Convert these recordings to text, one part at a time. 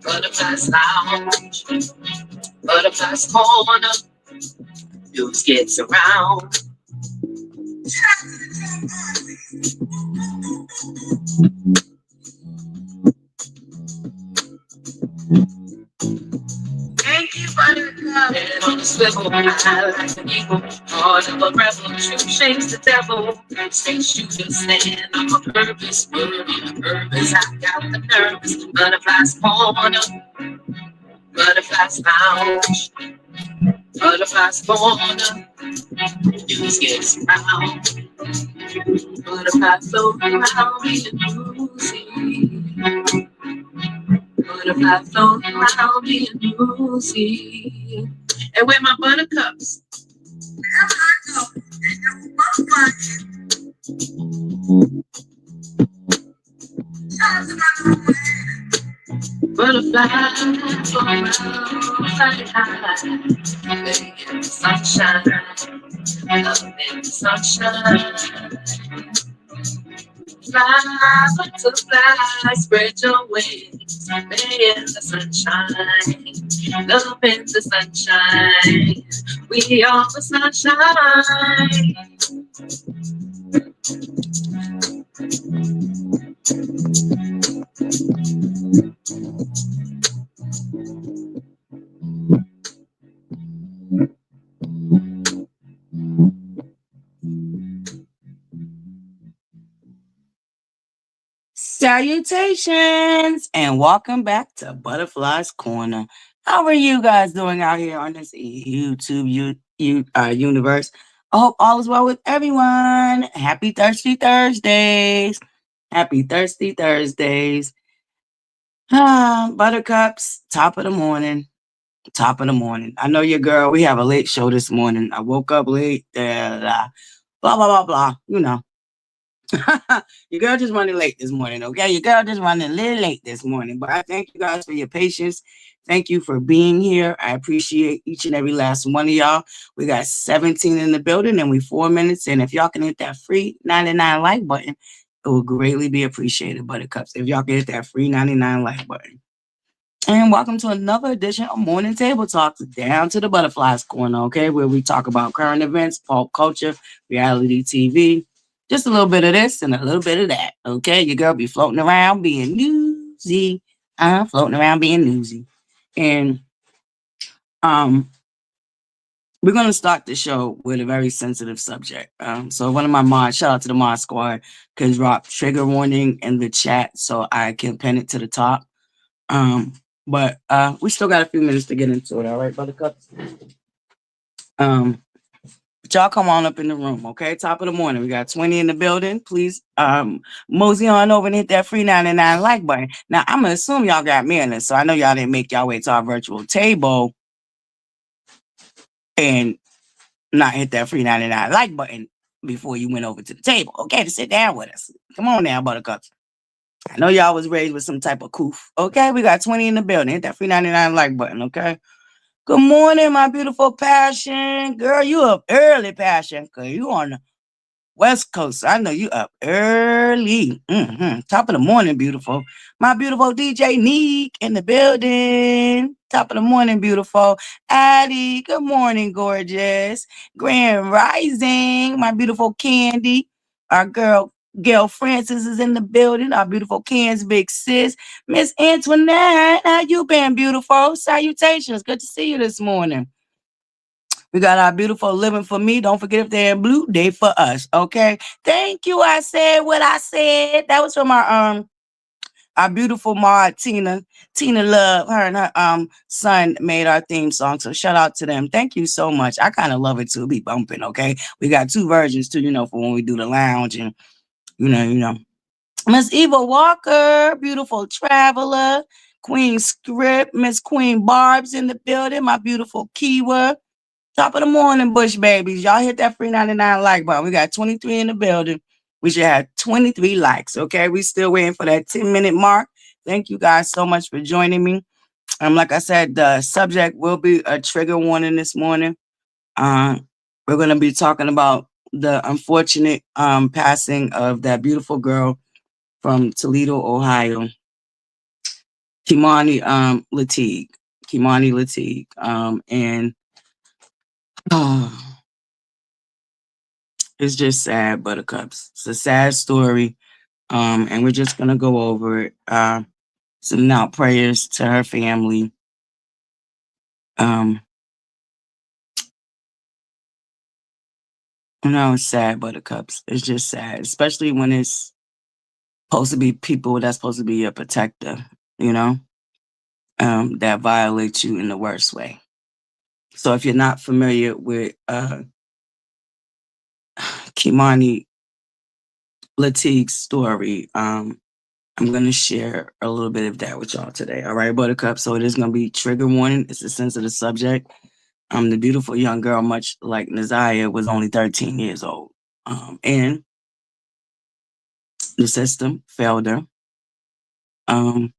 Butterflies lounge, butterflies corner, news gets around. Thank you, Buttercup. Head on the swivel, I like an eagle. Heart of a rebel, shoot shakes the devil. Straight shooter stand, I'm a purpose, word on a purpose. I got the nerves. Butterflies corner, butterflies lounge, butterflies corner, news gets around. Butterflies float around me and Lucy. Butterflies float around me and Lucy. And where my buttercups? Wherever I go, they know butterfly. Butterflies go around, fly high. They in the sunshine, love in the sunshine. Fly, butterfly, spread your wings. Stay in the sunshine, love in the sunshine. We are the sunshine. Salutations and welcome back to Butterfly's Corner. How are you guys doing out here on this YouTube universe? I hope all is well with everyone. Happy Thirsty Thursdays. Happy Thirsty Thursdays. Buttercups, top of the morning. Top of the morning. I know your girl, we have a late show this morning. I woke up late, blah, blah, blah, blah. You know. Your girl just running late this morning, okay? Your girl just running a little late this morning. But I thank you guys for your patience. Thank you for being here. I appreciate each and every last one of y'all. We got 17 in the building and we 4 minutes in. If y'all can hit that free 99 like button, it will greatly be appreciated, Buttercups. If y'all can hit that free 99 like button. And welcome to another edition of Morning Table Talks, down to the Butterflies Corner, okay? Where we talk about current events, pop culture, reality TV, just a little bit of this and a little bit of that, okay? Your girl be floating around being newsy. I'm floating around being newsy. And we're going to start the show with a very sensitive subject. So one of my mods, shout out to the mod squad, can drop trigger warning in the chat so I can pin it to the top. But we still got a few minutes to get into it, all right, Buttercups? But y'all come on up in the room, okay? Top of the morning. We got 20 in the building. Please mosey on over and hit that free 99 like button. Now, I'm going to assume y'all got me in this, so I know y'all didn't make y'all way to our virtual table and not hit that free 99 like button before you went over to the table, okay, to sit down with us. Come on now, Buttercups. I know y'all was raised with some type of coof, okay? We got 20 in the building. Hit that free 99 like button, okay? Good morning, my beautiful Passion. Girl, you up early, Passion, because you on the West Coast. I know you up early. Top of the morning, beautiful. My beautiful DJ Neek in the building. Top of the morning, beautiful. Addie, good morning, gorgeous. Grand Rising, my beautiful Candy. Our girl, Gail Francis is in the building. Our beautiful Ken's big sis. Miss Antoinette, how you been, beautiful? Salutations. Good to see you this morning. We got our beautiful Living for Me. Don't forget if they're in blue, they for us. Okay. Thank you. I said what I said. That was from our beautiful mod Tina. Tina Love. Her and her son made our theme song. So shout out to them. Thank you so much. I kind of love it too. Be bumping. Okay. We got two versions too, for when we do the lounge and you know. Miss Eva Walker, beautiful traveler. Queen Script, Miss Queen Barb's in the building. My beautiful Kiwa. Top of the morning, Bush babies. Y'all hit that free 99 like button. We got 23 in the building. We should have 23 likes. Okay. We still waiting for that 10-minute mark. Thank you guys so much for joining me. Like I said, the subject will be a trigger warning this morning. We're going to be talking about the unfortunate passing of that beautiful girl from Toledo, Ohio, Kimani Lateeg. Kimani Lateeg. And it's just sad, buttercups. It's a sad story. And we're just gonna go over it. Sending out prayers to her family. Um, it's sad, buttercups. It's just sad, especially when it's supposed to be people that's supposed to be your protector, that violate you in the worst way. So if you're not familiar with Kimani Lateeg's story, I'm going to share a little bit of that with y'all today. All right, buttercup. So it is going to be trigger warning. It's a sensitive subject. The beautiful young girl, much like Naziah, was only 13 years old. And the system failed her. And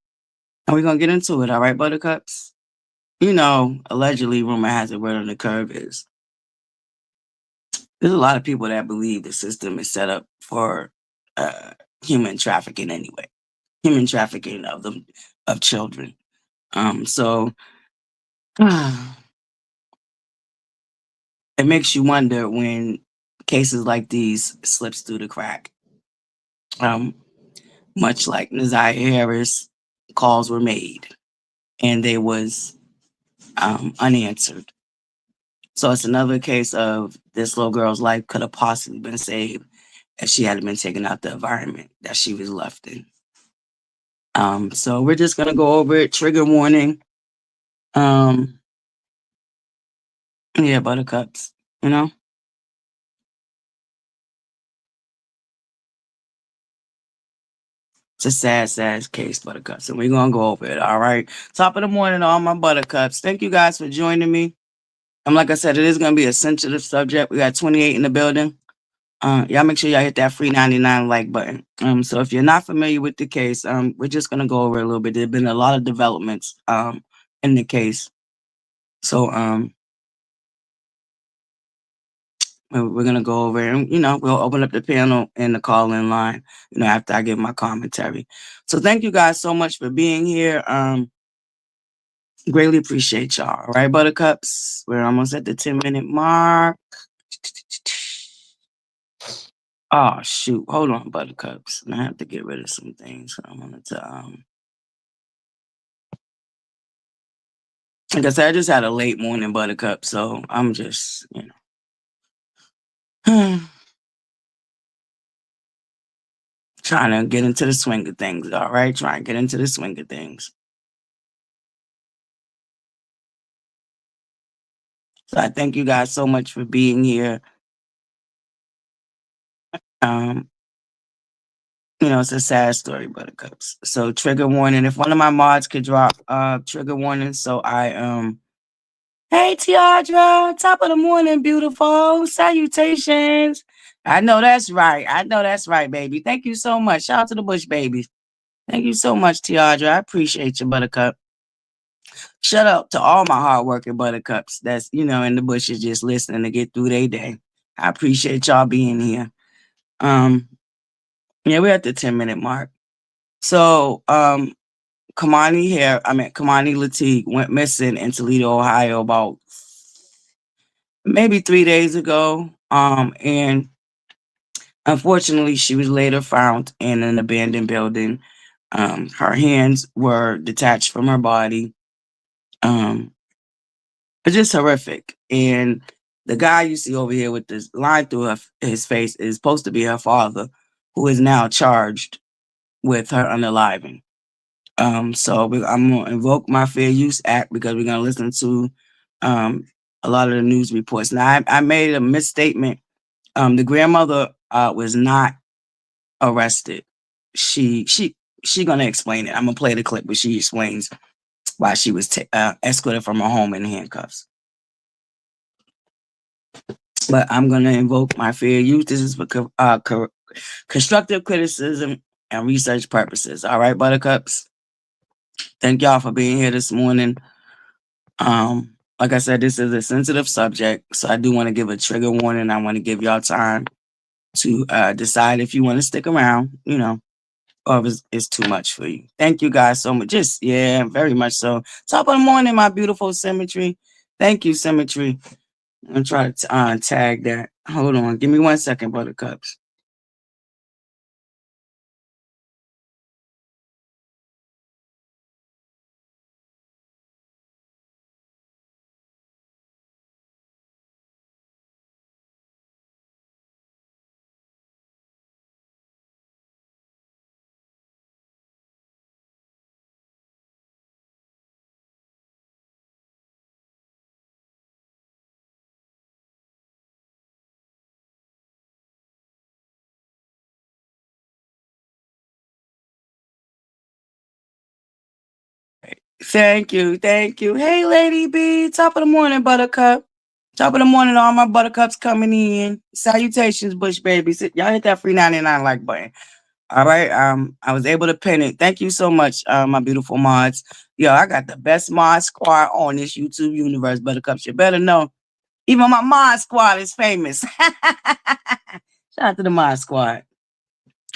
we're going to get into it. All right, buttercups. Allegedly, rumor has it, word on the curve is there's a lot of people that believe the system is set up for human trafficking anyway. Human trafficking of children. So it makes you wonder when cases like these slips through the crack. Much like Naziah Harris, calls were made and they was unanswered. So it's another case of this little girl's life could have possibly been saved if she hadn't been taken out the environment that she was left in. So we're just gonna go over it. Trigger warning. Yeah, buttercups. It's a sad, sad case, buttercups, and we're gonna go over it. All right. Top of the morning, all my buttercups. Thank you guys for joining me. Like I said, it is gonna be a sensitive subject. We got 28 in the building. Y'all make sure y'all hit that free 99 like button. So if you're not familiar with the case, we're just gonna go over it a little bit. There've been a lot of developments in the case. So we're gonna go over it and we'll open up the panel and the call-in line, after I give my commentary. So thank you guys so much for being here. Greatly appreciate y'all. All right, buttercups. We're almost at the 10-minute mark. Oh shoot. Hold on, buttercups. I have to get rid of some things. I wanted to like I said, I just had a late morning, buttercup, so I'm just, trying to get into the swing of things, all right? Trying to get into the swing of things. So I thank you guys so much for being here. It's a sad story, buttercups. So trigger warning. If one of my mods could drop trigger warning, so I hey Tiadra, top of the morning, beautiful. Salutations. I know that's right. I know that's right, baby. Thank you so much. Shout out to the Bush babies. Thank you so much, Tiadra. I appreciate you, buttercup. Shout out to all my hardworking buttercups that's, in the bushes just listening to get through their day. I appreciate y'all being here. Yeah, we're at the 10-minute mark. So, Kimani Lateeg went missing in Toledo, Ohio about maybe 3 days ago. And unfortunately, she was later found in an abandoned building. Her hands were detached from her body. It's just horrific. And the guy you see over here with this line through his face is supposed to be her father, who is now charged with her unaliving. So I'm going to invoke my Fair Use Act because we're going to listen to a lot of the news reports. Now, I made a misstatement. The grandmother was not arrested. she gonna explain it. I'm gonna play the clip where she explains why she was escorted from her home in handcuffs. But I'm gonna invoke my fair use. This is for constructive criticism and research purposes. All right, buttercups. Thank y'all for being here this morning. Like I said, this is a sensitive subject, so I do want to give a trigger warning. I want to give y'all time to decide if you want to stick around, you know, or if it's too much for you. Thank you guys so much. Just, yeah, very much so. Top of the morning, my beautiful Symmetry. Thank you, Symmetry. I'm going to try to tag that. Hold on. Give me 1 second, buttercups. Thank you. Thank you. Hey, Lady B. Top of the morning, buttercup. Top of the morning, all my buttercups coming in. Salutations, Bush babies. Y'all hit that free 99 like button. All right. I was able to pin it. Thank you so much, my beautiful mods. Yo, I got the best mod squad on this YouTube universe, buttercups. You better know. Even my mod squad is famous. Shout out to the mod squad.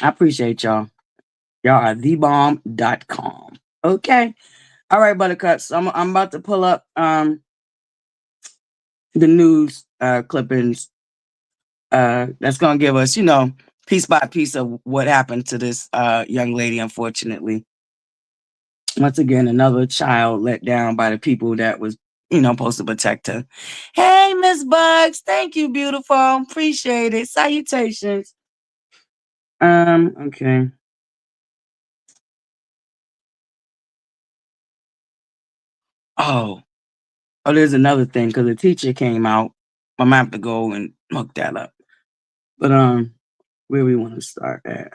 I appreciate y'all. Y'all are thebomb.com. Okay. All right, buttercups. I'm about to pull up the news clippings that's gonna give us, you know, piece by piece of what happened to this young lady, unfortunately. Once again, another child let down by the people that was, you know, supposed to protect her. Hey, Miss Bugs. Thank you, beautiful. Appreciate it. Salutations. Okay. Oh, there's another thing because the teacher came out. I'm gonna have to go and look that up. But where we want to start at?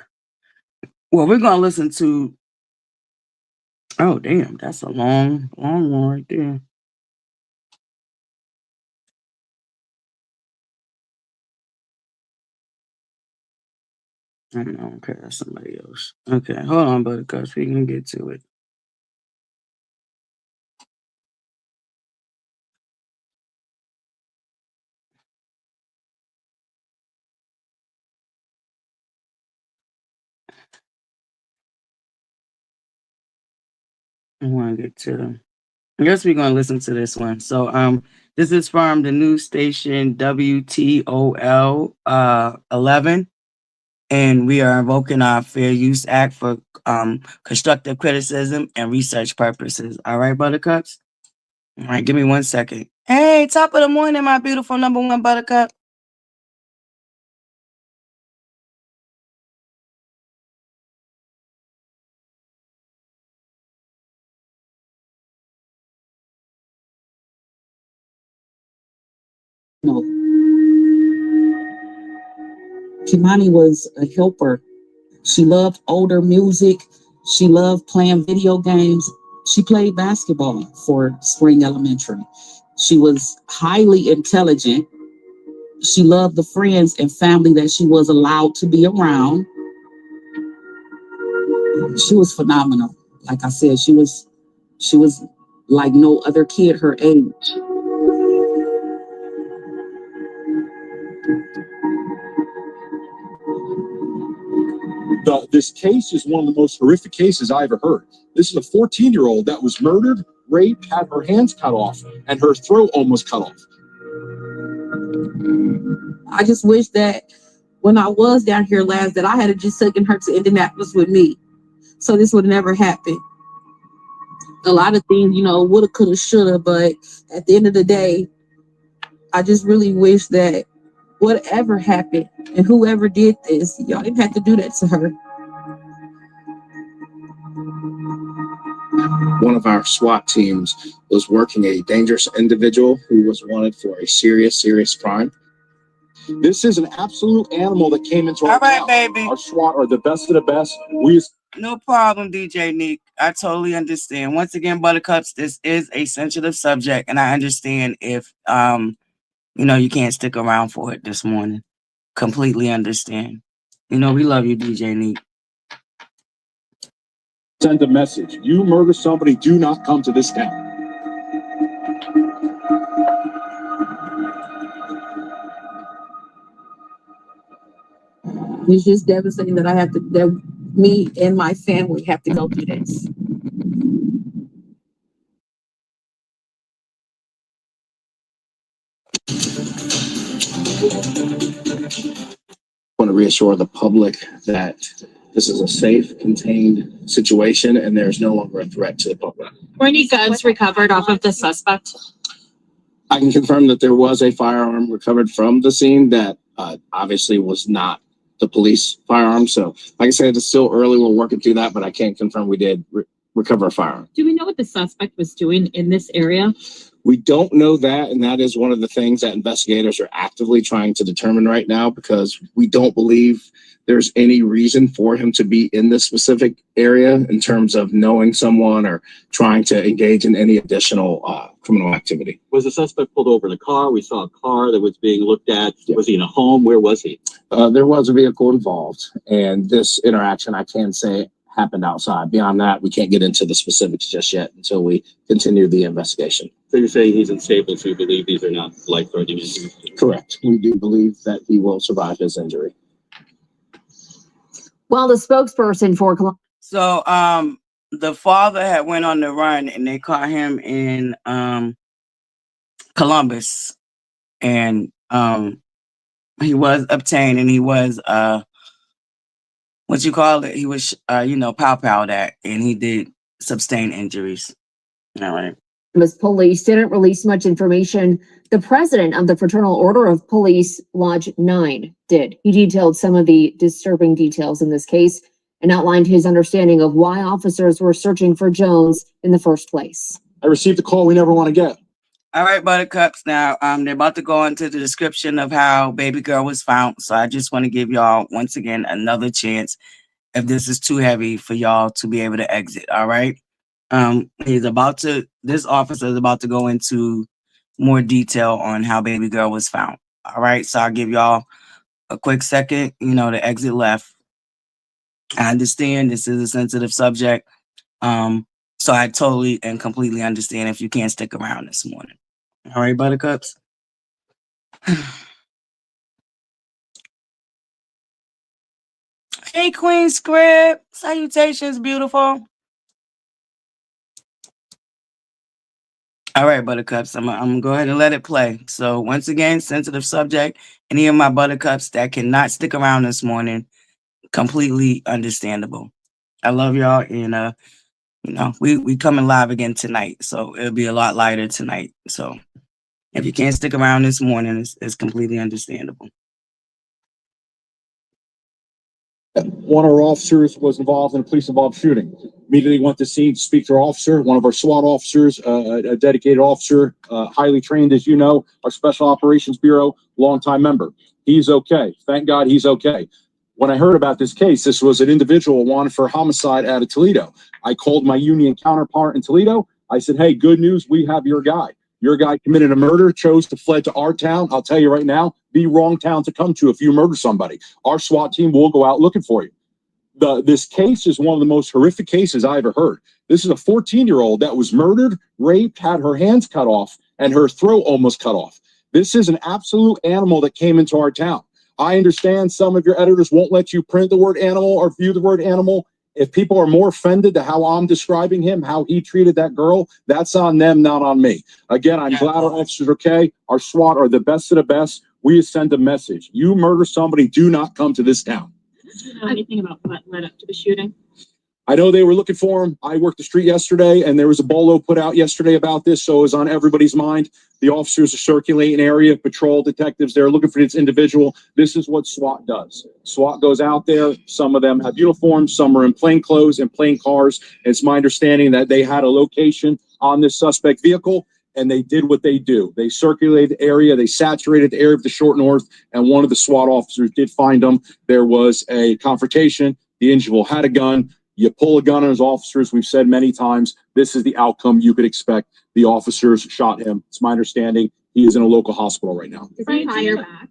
Well, we're gonna listen to. Oh, damn, that's a long one right there. I don't know. Okay, that's somebody else. Okay, hold on, buttercups. We can get to it. I want to get to them. I guess we're gonna listen to this one. So this is from the news station WTOL 11, and we are invoking our Fair Use Act for constructive criticism and research purposes. All right, buttercups. All right, give me 1 second. Hey, top of the morning, my beautiful number one buttercup. No. Kimani was a helper. She loved older music. She loved playing video games. She played basketball for Spring Elementary. She was highly intelligent. She loved the friends and family that she was allowed to be around. She was phenomenal. Like I said, she was like no other kid her age. This case is one of the most horrific cases I ever heard. This is a 14-year-old that was murdered, raped, had her hands cut off, and her throat almost cut off. I just wish that when I was down here last, that I had just taken her to Indianapolis with me, so this would never happen. A lot of things, you know, woulda, coulda, shoulda, but at the end of the day, I just really wish that whatever happened and whoever did this, y'all didn't have to do that to her. One of our SWAT teams was working a dangerous individual who was wanted for a serious crime. This is an absolute animal that came into our All right, town. baby. Our SWAT are the best of the best. No problem, DJ Nick. I totally understand. Once again, Buttercups, this is a sensitive subject, and I understand if you can't stick around for it this morning. Completely understand. We love you, DJ Nick. Send a message. You murder somebody, do not come to this town. It's just devastating that me and my family have to go through this. I want to reassure the public that this is a safe, contained situation, and there's no longer a threat to the public. Were any guns recovered off of the suspect? I can confirm that there was a firearm recovered from the scene that obviously was not the police firearm. So, like I said, it's still early. We're working through that, but I can't confirm we did recover a firearm. Do we know what the suspect was doing in this area? We don't know that, and that is one of the things that investigators are actively trying to determine right now, because we don't believe there's any reason for him to be in this specific area in terms of knowing someone or trying to engage in any additional criminal activity. Was the suspect pulled over in a car? We saw a car that was being looked at. Yeah. Was he in a home? Where was he? There was a vehicle involved, and this interaction, I can say, happened outside. Beyond that, we can't get into the specifics just yet until we continue the investigation. So you're saying he's unstable, so you believe these are not life-threatening? Correct. We do believe that he will survive his injury. Well, the spokesperson for So the father had went on the run, and they caught him in Columbus, and he was obtained, and he was he was pow that, and he did sustain injuries. All right. Police didn't release much information. The president of the Fraternal Order of Police, Lodge 9, did. He detailed some of the disturbing details in this case and outlined his understanding of why officers were searching for Jones in the first place. I received a call we never want to get. All right, Buttercups. Now, they're about to go into the description of how baby girl was found. So I just want to give y'all, once again, another chance if this is too heavy for y'all to be able to exit. All right. This officer is about to go into more detail on how baby girl was found. All right. So I'll give y'all a quick second, to exit left. I understand this is a sensitive subject. So I totally and completely understand if you can't stick around this morning. All right, Buttercups. Hey, Queen Script. Salutations, beautiful. All right, Buttercups. I'm gonna go ahead and let it play. So once again, sensitive subject. Any of my Buttercups that cannot stick around this morning, completely understandable. I love y'all, and we coming live again tonight, so it'll be a lot lighter tonight. So if you can't stick around this morning, it's completely understandable. One of our officers was involved in a police-involved shooting. Immediately went to scene to speak to our officer, one of our SWAT officers, a dedicated officer, highly trained, as you know, our Special Operations Bureau, longtime member. He's okay. Thank God he's okay. When I heard about this case, this was an individual wanted for homicide out of Toledo. I called my union counterpart in Toledo. I said, hey, good news, we have your guy. Your guy committed a murder, chose to fled to our town. I'll tell you right now, the wrong town to come to if you murder somebody. Our SWAT team will go out looking for you. This case is one of the most horrific cases I ever heard. This is a 14-year-old that was murdered, raped, had her hands cut off, and her throat almost cut off. This is an absolute animal that came into our town. I understand some of your editors won't let you print the word animal or view the word animal. If people are more offended to how I'm describing him, how he treated that girl, that's on them, not on me. Again, I'm glad our officers are okay. Our SWAT are the best of the best. We send a message. You murder somebody, do not come to this town. Do you know anything about what led up to the shooting? I know they were looking for him. I worked the street yesterday, and there was a bolo put out yesterday about this, so it was on everybody's mind. The officers are circulating area, patrol detectives, they're looking for this individual. This is what SWAT does. SWAT goes out there. Some of them have uniforms, some are in plain clothes and plain cars. It's my understanding that they had a location on this suspect vehicle, and they did what they do. They circulated the area, they saturated the area of the short north, and one of the SWAT officers did find them. There was a confrontation. The individual had a gun. You pull a gun on his officers. We've said many times, this is the outcome you could expect. The officers shot him. It's my understanding he is in a local hospital right now. Did he fire back?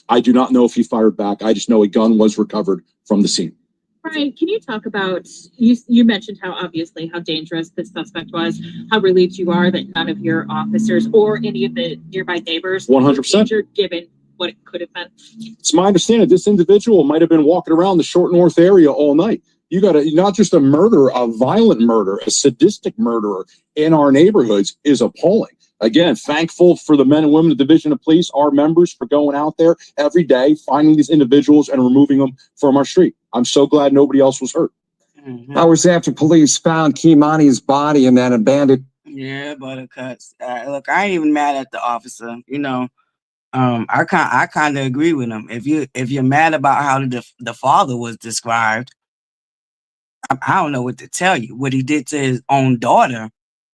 I do not know if he fired back. I just know a gun was recovered from the scene. Brian, can you talk about, you mentioned how obviously how dangerous this suspect was, how relieved you are that none of your officers or any of the nearby neighbors 100%. were injured, given what it could have been? It's my understanding this individual might have been walking around the short north area all night. You got to, not just a murderer, a violent murderer, a sadistic murderer in our neighborhoods is appalling. Again, thankful for the men and women of the Division of Police, our members, for going out there every day, finding these individuals and removing them from our street. I'm so glad nobody else was hurt. Hours after police found Kimani's body in that abandoned. Yeah, buttercuts. Look, I ain't even mad at the officer. You know, I kind of agree with him. If you're mad about how the father was described, I don't know what to tell you. What he did to his own daughter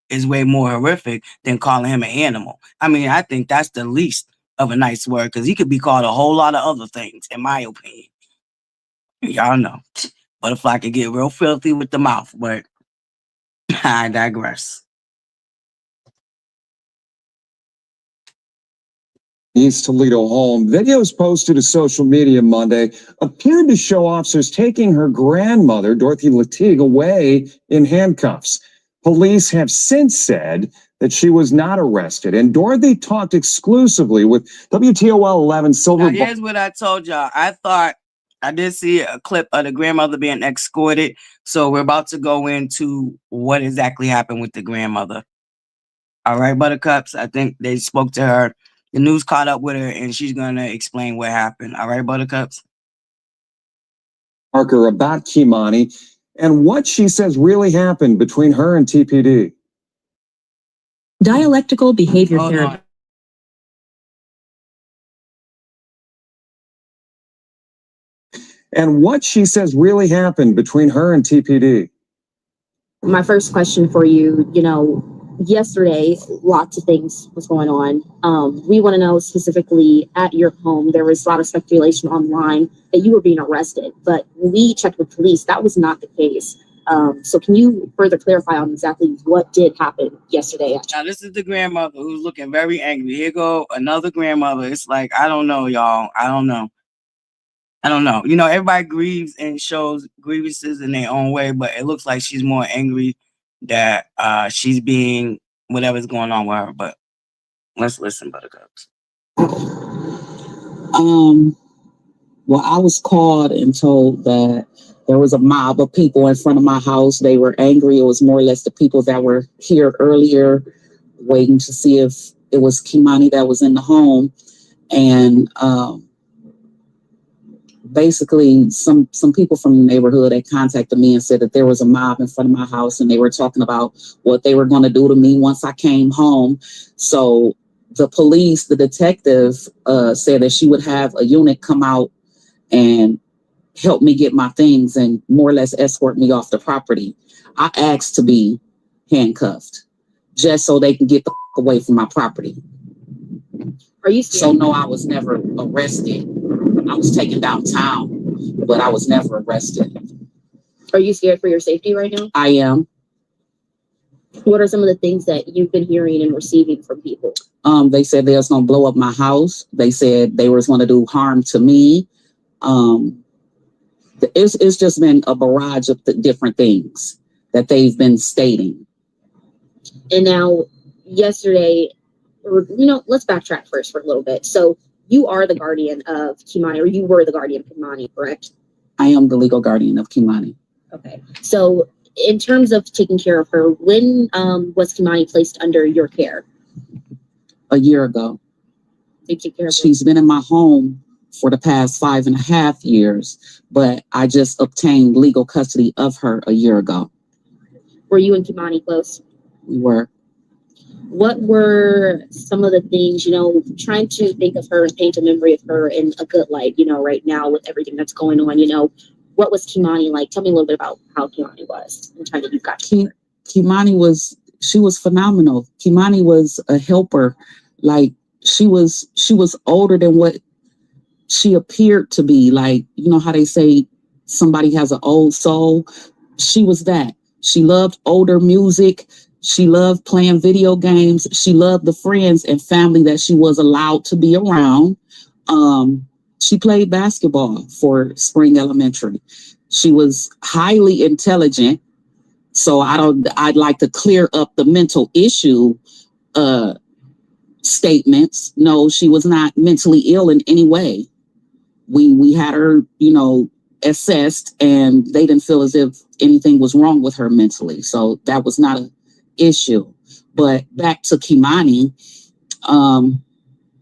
is way more horrific than calling him an animal. I mean, I think that's the least of a nice word, because he could be called a whole lot of other things, in my opinion. Y'all know, ButterFlii can get real filthy with the mouth, but I digress. East Toledo home. Videos posted to social media Monday appeared to show officers taking her grandmother, Dorothy Latigue, away in handcuffs. Police have since said that she was not arrested, and Dorothy talked exclusively with WTOL 11 Silver. Now, here's what I told y'all. I did see a clip of the grandmother being escorted, so we're about to go into what exactly happened with the grandmother. All right, buttercups. I think they spoke to her. The news caught up with her, and she's going to explain what happened. All right, buttercups? Parker about Kimani and what she says really happened between her and TPD. Dialectical behavior Hold therapy. on. And what she says really happened between her and TPD. My first question for you, yesterday, lots of things was going on. We want to know specifically at your home, there was a lot of speculation online that you were being arrested, but when we checked with police, that was not the case. So can you further clarify on exactly what did happen yesterday? Now, this is the grandmother who's looking very angry. Here go another grandmother. It's like, I don't know, y'all. I don't know. Everybody grieves and shows grievances in their own way, but it looks like she's more angry that she's being whatever's going on with her. But let's listen, buttercups. Well, I was called and told that there was a mob of people in front of my house. They were angry. It was more or less the people that were here earlier, waiting to see if it was Kimani that was in the home. And basically, some people from the neighborhood had contacted me and said that there was a mob in front of my house, and they were talking about what they were going to do to me once I came home. So the police, the detective, said that she would have a unit come out and help me get my things and more or less escort me off the property. I asked to be handcuffed just so they can get the away from my property. Are you scared? So no, I was never arrested. I was taken downtown, but I was never arrested. Are you scared for your safety right now? I am. What are some of the things that you've been hearing and receiving from people? They said they was gonna blow up my house. They said they was gonna do harm to me. It's just been a barrage of different things that they've been stating. And now, yesterday, let's backtrack first for a little bit. So you are the guardian of Kimani, or you were the guardian of Kimani, correct? I am the legal guardian of Kimani. Okay. So in terms of taking care of her, when was Kimani placed under your care? A year ago. To take care of her? She's been in my home for the past 5.5 years, but I just obtained legal custody of her a year ago. Were you and Kimani close? We were. What were some of the things, trying to think of her and paint a memory of her in a good light, right now with everything that's going on, what was Kimani like? Tell me a little bit about how Kimani was and trying to you got to her. Kimani was she was phenomenal. Kimani was a helper. Like she was older than what she appeared to be. Like, you know how they say somebody has an old soul? She was that. She loved older music. She loved playing video games. She loved the friends and family that she was allowed to be around. She played basketball for Spring Elementary. She was highly intelligent. So I'd like to clear up the mental issue statements. No, she was not mentally ill in any way. We had her, assessed, and they didn't feel as if anything was wrong with her mentally. So that was not an issue. But back to Kimani,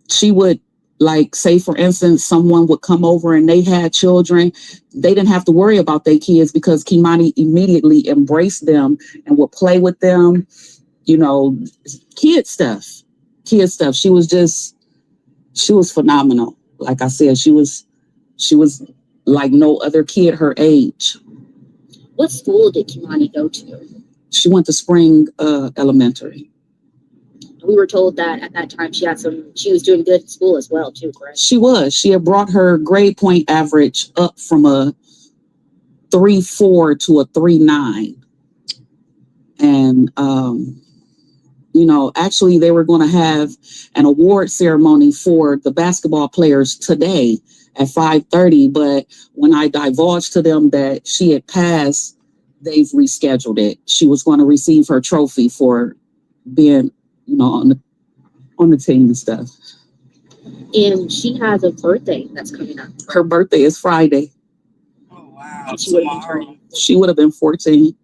she would, like, say for instance, someone would come over and they had children. They didn't have to worry about their kids because Kimani immediately embraced them and would play with them, kid stuff. She was phenomenal. Like I said, she was like no other kid her age. What school did Kimani go to? She went to Spring Elementary. We were told that at that time she was doing good in school as well too, correct? She was. She had brought her grade point average up from a 3.4 to a 3.9. And actually they were going to have an award ceremony for the basketball players today at 5:30, but when I divulged to them that she had passed, they've rescheduled it. She was going to receive her trophy for being, on the team and stuff. And she has a birthday that's coming up. Her birthday is Friday. Oh wow! She would have been 14.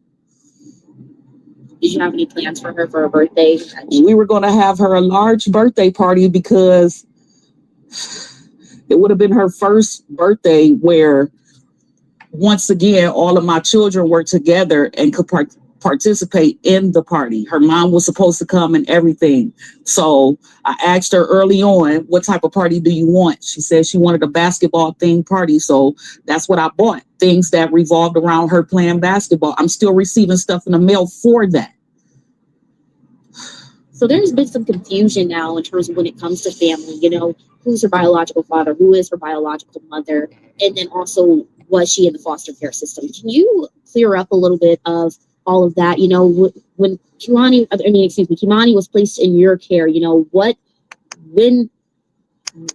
Did you have any plans for her for her birthday? We were going to have her a large birthday party because it would have been her first birthday where, once again, all of my children were together and could participate in the party. Her mom was supposed to come and everything. So I asked her early on, what type of party do you want? She said she wanted a basketball themed party. So that's what I bought. Things that revolved around her playing basketball. I'm still receiving stuff in the mail for that. So there's been some confusion now in terms of when it comes to family, who's her biological father, who is her biological mother, and then also was she in the foster care system? Can you clear up a little bit of all of that? When Kimani was placed in your care, when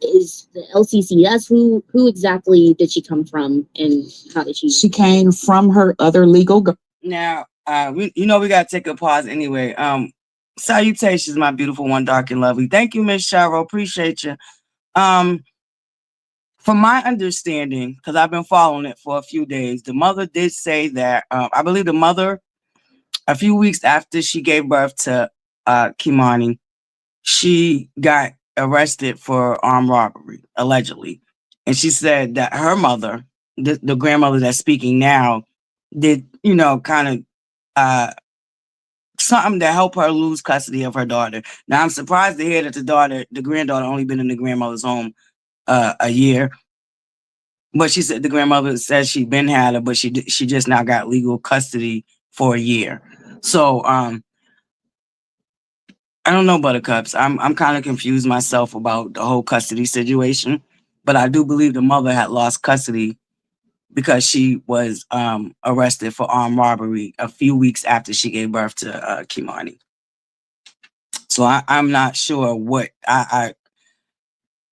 is the LCCS? Who exactly did she come from, and how did she? She came from her other legal. Now, we got to take a pause anyway. Salutations, my beautiful one, dark and lovely. Thank you, Miss Cheryl. Appreciate you. From my understanding, because I've been following it for a few days, the mother did say that I believe the mother, a few weeks after she gave birth to Kimani, she got arrested for armed robbery, allegedly. And she said that her mother, the grandmother that's speaking now, did, kind of something to help her lose custody of her daughter. Now, I'm surprised to hear that the granddaughter only been in the grandmother's home a year. But she said the grandmother said she'd been had her, but she just now got legal custody for a year. So I don't know, Buttercups. I'm kind of confused myself about the whole custody situation, but I do believe the mother had lost custody because she was arrested for armed robbery a few weeks after she gave birth to Kimani. So I'm not sure what I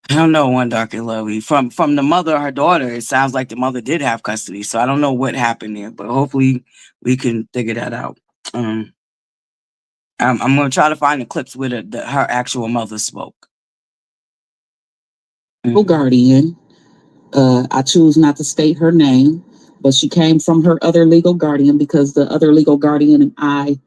don't know, one dark and lovely. From the mother, her daughter, it sounds like the mother did have custody. So I don't know what happened there, but hopefully we can figure that out. I'm gonna try to find the clips where her actual mother spoke. Guardian. I choose not to state her name, but she came from her other legal guardian because the other legal guardian and I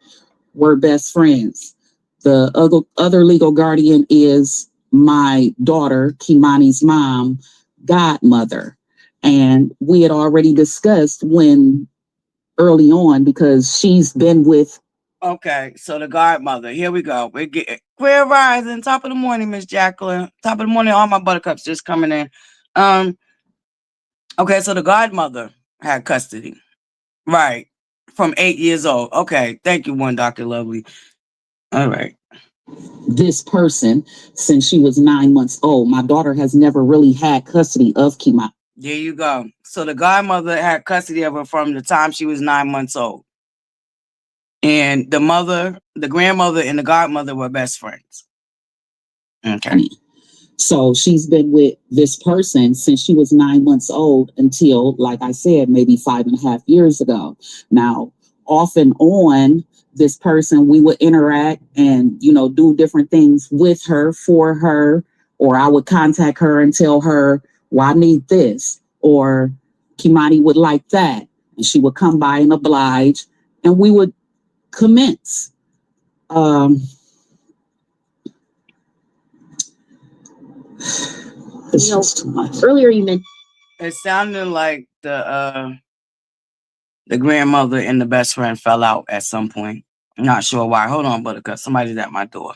were best friends. The other legal guardian is my daughter, Kimani's mom, godmother. And we had already discussed early on, because she's been with. Okay, so the godmother. Here we go. We get Queer Rising, top of the morning, Miss Jacqueline. Top of the morning, all my buttercups just coming in. Okay, so the godmother had custody. Right. From 8 years old. Okay, thank you, one Dr. Lovely. All right. This person since she was 9 months old. My daughter has never really had custody of Kimani. There you go. So the godmother had custody of her from the time she was 9 months old. And the mother, the grandmother, and the godmother were best friends. Okay. So she's been with this person since she was 9 months old until, like I said, maybe 5.5 years ago. Now, off and on, this person, we would interact and, do different things with her, for her, or I would contact her and tell her, well, I need this, or Kimani would like that. And she would come by and oblige, and we would commence. It's just too much. Earlier you mentioned It sounded like the grandmother and the best friend fell out at some point. I'm not sure why. Hold on, Buttercup. Somebody's at my door.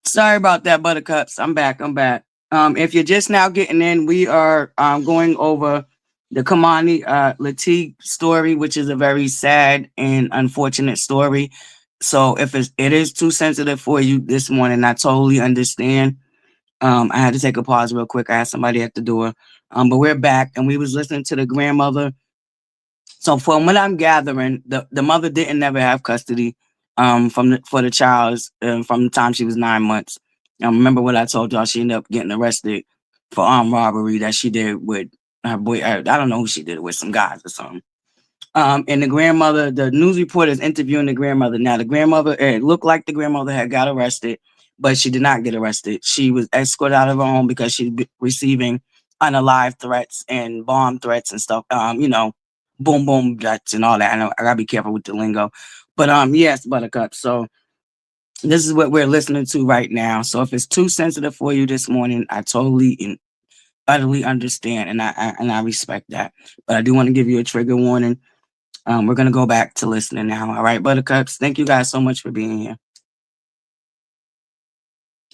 Sorry about that, Buttercups. I'm back. If you're just now getting in, we are going over the Kamani Lateef story, which is a very sad and unfortunate story. So if it is too sensitive for you this morning, I totally understand. I had to take a pause real quick. I had somebody at the door. But we're back, and we was listening to the grandmother. So from what I'm gathering, the mother didn't never have custody for the child from the time she was 9 months. Remember what I told y'all? She ended up getting arrested for armed robbery that she did with her boy. I don't know who she did it with, some guys or something. And the grandmother, the news reporter is interviewing the grandmother. Now, the grandmother, it looked like the grandmother had got arrested, but she did not get arrested. She was escorted out of her home because she was receiving unalived threats and bomb threats and stuff. Boom, boom, threats and all that. I know I gotta be careful with the lingo. But yes, Buttercup. So this is what we're listening to right now. So if it's too sensitive for you this morning, I totally and utterly understand, and I respect that. But I do want to give you a trigger warning. We're gonna go back to listening now. All right, Buttercups. Thank you guys so much for being here.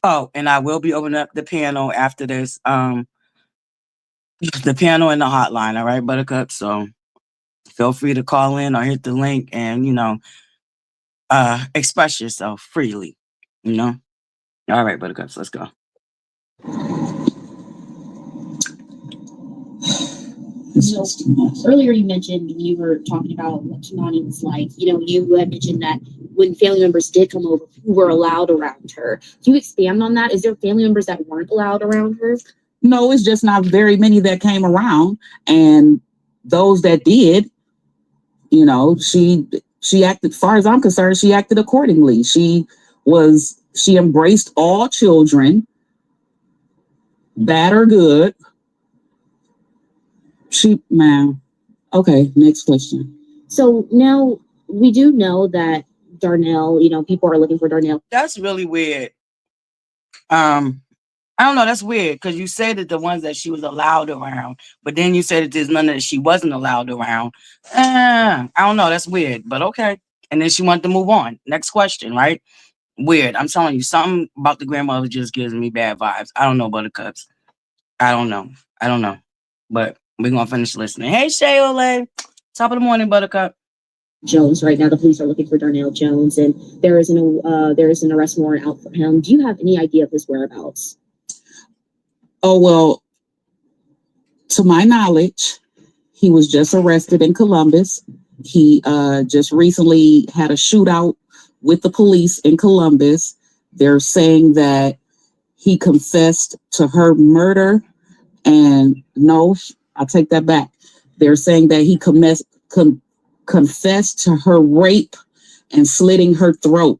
Oh, and I will be opening up the panel after this. The panel and the hotline. All right, Buttercups. So feel free to call in or hit the link and express yourself freely. All right, Buttercups. Let's go. So earlier you mentioned you were talking about what Kimani was like. You had mentioned that when family members did come over, who were allowed around her. Can you expand on that? Is there family members that weren't allowed around her? No, it's just not very many that came around, and those that did, she acted, as far as I'm concerned, she acted accordingly. She embraced all children, bad or good. Okay, next question. So now we do know that Darnell, people are looking for Darnell. That's really weird. I don't know. That's weird because you say that the ones that she was allowed around, but then you say that there's none that she wasn't allowed around. I don't know. That's weird, but okay. And then she wanted to move on. Next question, right? Weird. I'm telling you, something about the grandmother just gives me bad vibes. I don't know, Buttercups. I don't know. But we're going to finish listening. Hey, Shayole. Top of the morning, Buttercup. Jones. Right now, the police are looking for Darnell Jones, and there is an arrest warrant out for him. Do you have any idea of his whereabouts? Oh, well, to my knowledge, he was just arrested in Columbus. He just recently had a shootout with the police in Columbus. They're saying that he confessed to her murder, and no, I take that back. They're saying that he confessed to her rape and slitting her throat.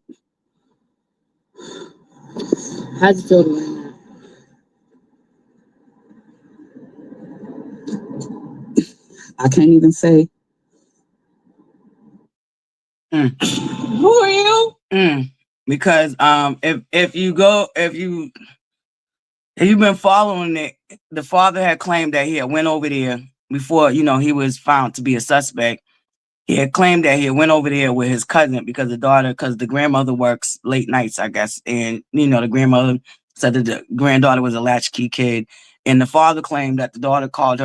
How's it feel to learn that? I can't even say. Who are you? Because if you've been following it, the father had claimed that he had went over there before he was found to be a suspect. He had claimed that he went over there with his cousin because the grandmother works late nights, I guess, and the grandmother said that the granddaughter was a latchkey kid, and the father claimed that the daughter called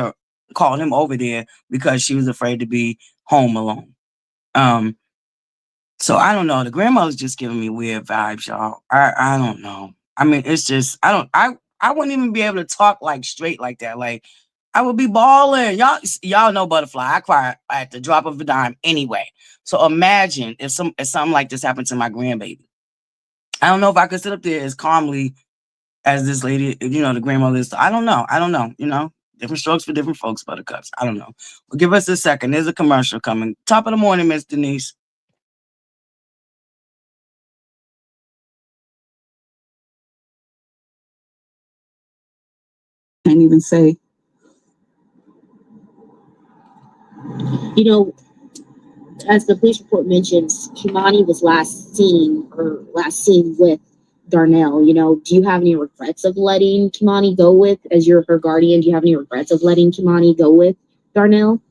him over there because she was afraid to be home alone. So I don't know. The grandmother's just giving me weird vibes, y'all. I don't know. I mean, it's just I wouldn't even be able to talk like straight like that. Like I would be bawling. Y'all know ButterFlii. I cry at the drop of a dime anyway. So imagine if something like this happened to my grandbaby. I don't know if I could sit up there as calmly as this lady, the grandmother is. I don't know. Different strokes for different folks, Buttercups. I don't know. Well, give us a second. There's a commercial coming. Top of the morning, Miss Denise. Can't even say. As the police report mentions, Kimani was last seen with Darnell. Do you have any regrets of letting Kimani go with, as you're her guardian, do you have any regrets of letting Kimani go with Darnell?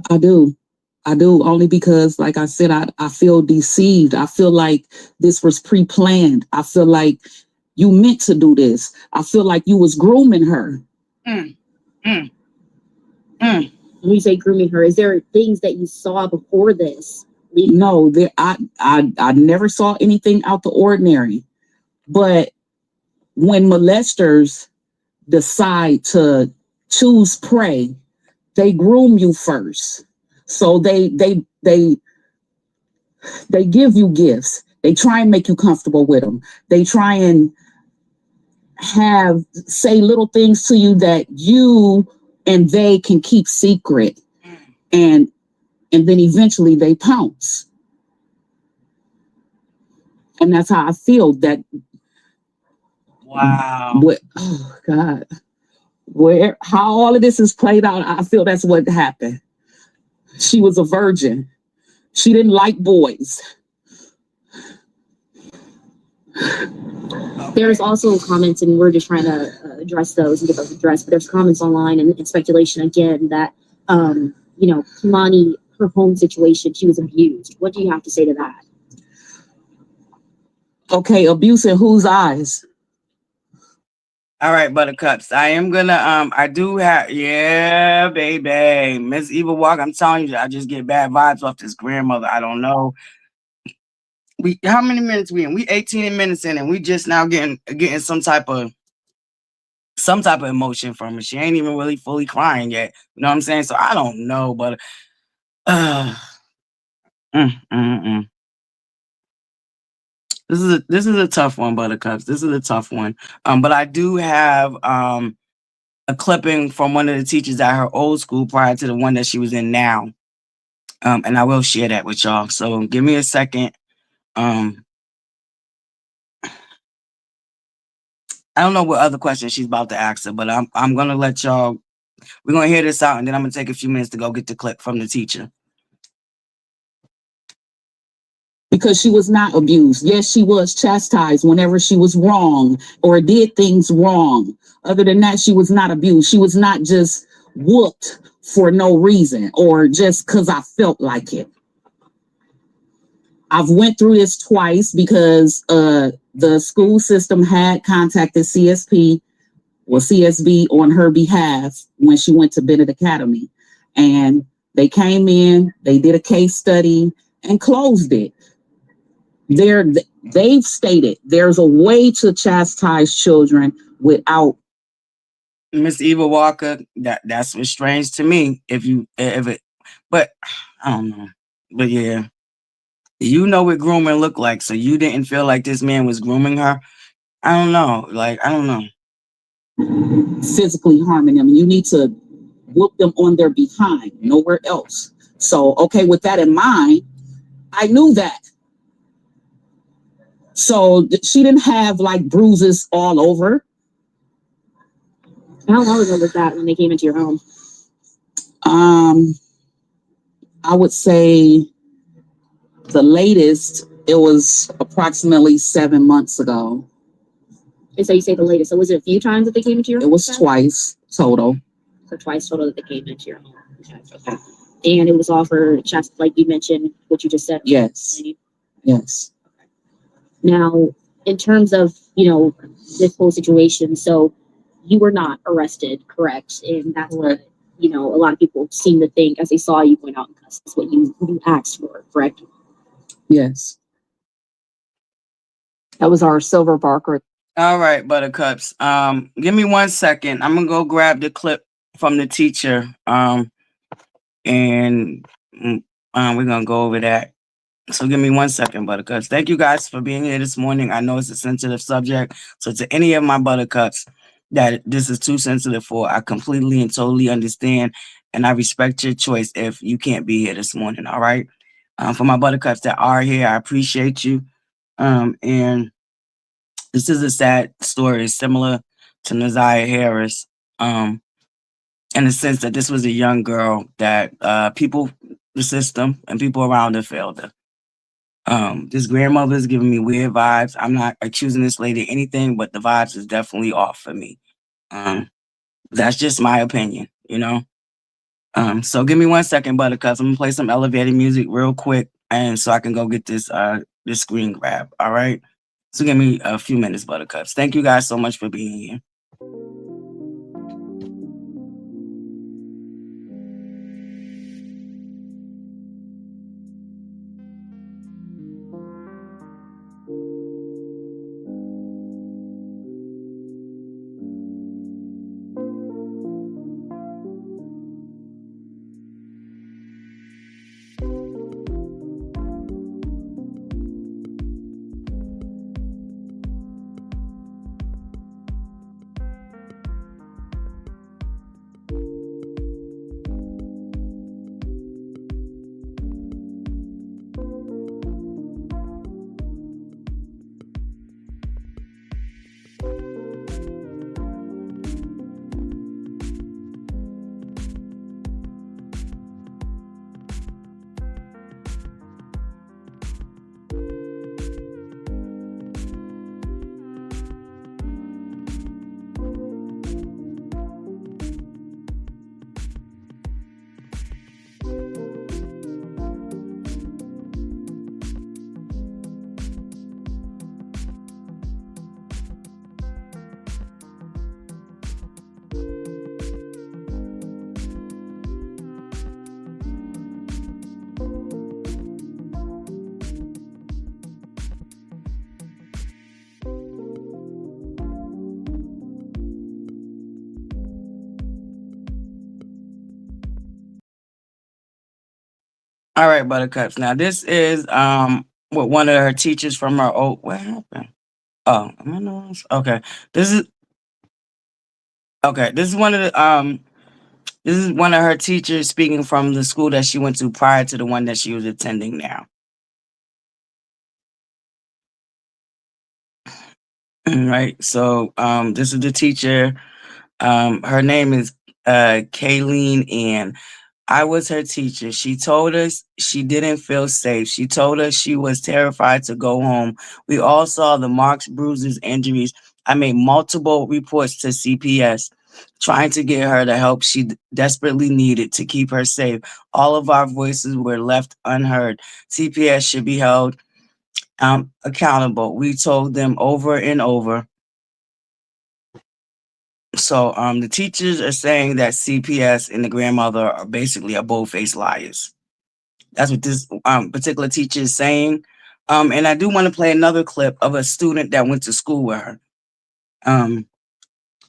I do, only because, like I said, I feel deceived. I feel like this was pre-planned. I feel like you meant to do this. I feel like you was grooming her. When you say grooming her, is there things that you saw before this? No, I never saw anything out the ordinary. But when molesters decide to choose prey, they groom you first. So they They give you gifts. They try and make you comfortable with them. They try and say little things to you that you and they can keep secret. And then eventually they pounce. And that's how I feel that. Wow. Oh God. How all of this is played out, I feel that's what happened. She was a virgin. She didn't like boys. There's also comments, and we're just trying to address those and get those addressed, but there's comments online and speculation again that, Kimani, her home situation, she was abused. What do you have to say to that? Okay, abuse in whose eyes? All right, buttercups. I am gonna I do have, yeah, baby. Miss Eva Walk, I'm telling you, I just get bad vibes off this grandmother. I don't know. How many minutes we in? We 18 minutes in, and we just now getting some type of emotion from her. She ain't even really fully crying yet. You know what I'm saying? So I don't know, but mm, mm, mm. This is a tough one, buttercups. This is a tough one. But I do have a clipping from one of the teachers at her old school prior to the one that she was in now. And I will share that with y'all. So give me a second. I don't know what other questions she's about to ask her, but I'm gonna let y'all. We're gonna hear this out, and then I'm gonna take a few minutes to go get the clip from the teacher. Because she was not abused. Yes, she was chastised whenever she was wrong or did things wrong. Other than that, she was not abused. She was not just whooped for no reason or just because I felt like it. I've went through this twice because the school system had contacted CSB on her behalf when she went to Bennett Academy. And they came in, they did a case study and closed it. They've stated there's a way to chastise children without. Miss Eva Walker, that's what's strange to me. But I don't know. But yeah, you know what grooming looked like, so you didn't feel like this man was grooming her. I don't know. Like, I don't know. Physically harming them. You need to whoop them on their behind, nowhere else. So, okay, with that in mind, I knew that. So she didn't have like bruises all over. How long ago was that when they came into your home? I would say the latest, it was approximately 7 months ago. And so you say the latest. So was it a few times that they came into your home? It was twice total. So twice total that they came into your home. Okay. And it was all for chest, like you mentioned, what you just said. Yes. Okay. Yes. Now, in terms of, this whole situation, so you were not arrested, correct? And that's what, a lot of people seem to think as they saw you going out and cuss. That's what you asked for, correct? Yes. That was our silver barker. All right, buttercups. Give me 1 second. I'm gonna go grab the clip from the teacher. And we're gonna go over that. So give me 1 second, buttercups. Thank you guys for being here this morning. I know it's a sensitive subject. So to any of my buttercups that this is too sensitive for, I completely and totally understand. And I respect your choice if you can't be here this morning. All right. For my buttercups that are here, I appreciate you. And this is a sad story, similar to Naziah Harris. In the sense that this was a young girl that people, the system, and people around her failed her. This grandmother is giving me weird vibes. I'm not accusing this lady of anything, but the vibes is definitely off for me. That's just my opinion, So give me 1 second, buttercups. I'm gonna play some elevated music real quick, and so I can go get this screen grab. All right. So give me a few minutes, buttercups. Thank you guys so much for being here. All right, Buttercups. Now this is with one of her teachers from her old. What happened? Oh, am I know? Okay. This is okay. This is one of the This is one of her teachers speaking from the school that she went to prior to the one that she was attending now. Right. So this is the teacher. Her name is Kayleen, and I was her teacher. She told us she didn't feel safe. She told us she was terrified to go home. We all saw the marks, bruises, injuries. I made multiple reports to CPS, trying to get her the help she desperately needed to keep her safe. All of our voices were left unheard. CPS should be held accountable. We told them over and over. So the teachers are saying that CPS and the grandmother are basically a bold-faced liars. That's what this particular teacher is saying. And I do want to play another clip of a student that went to school with her.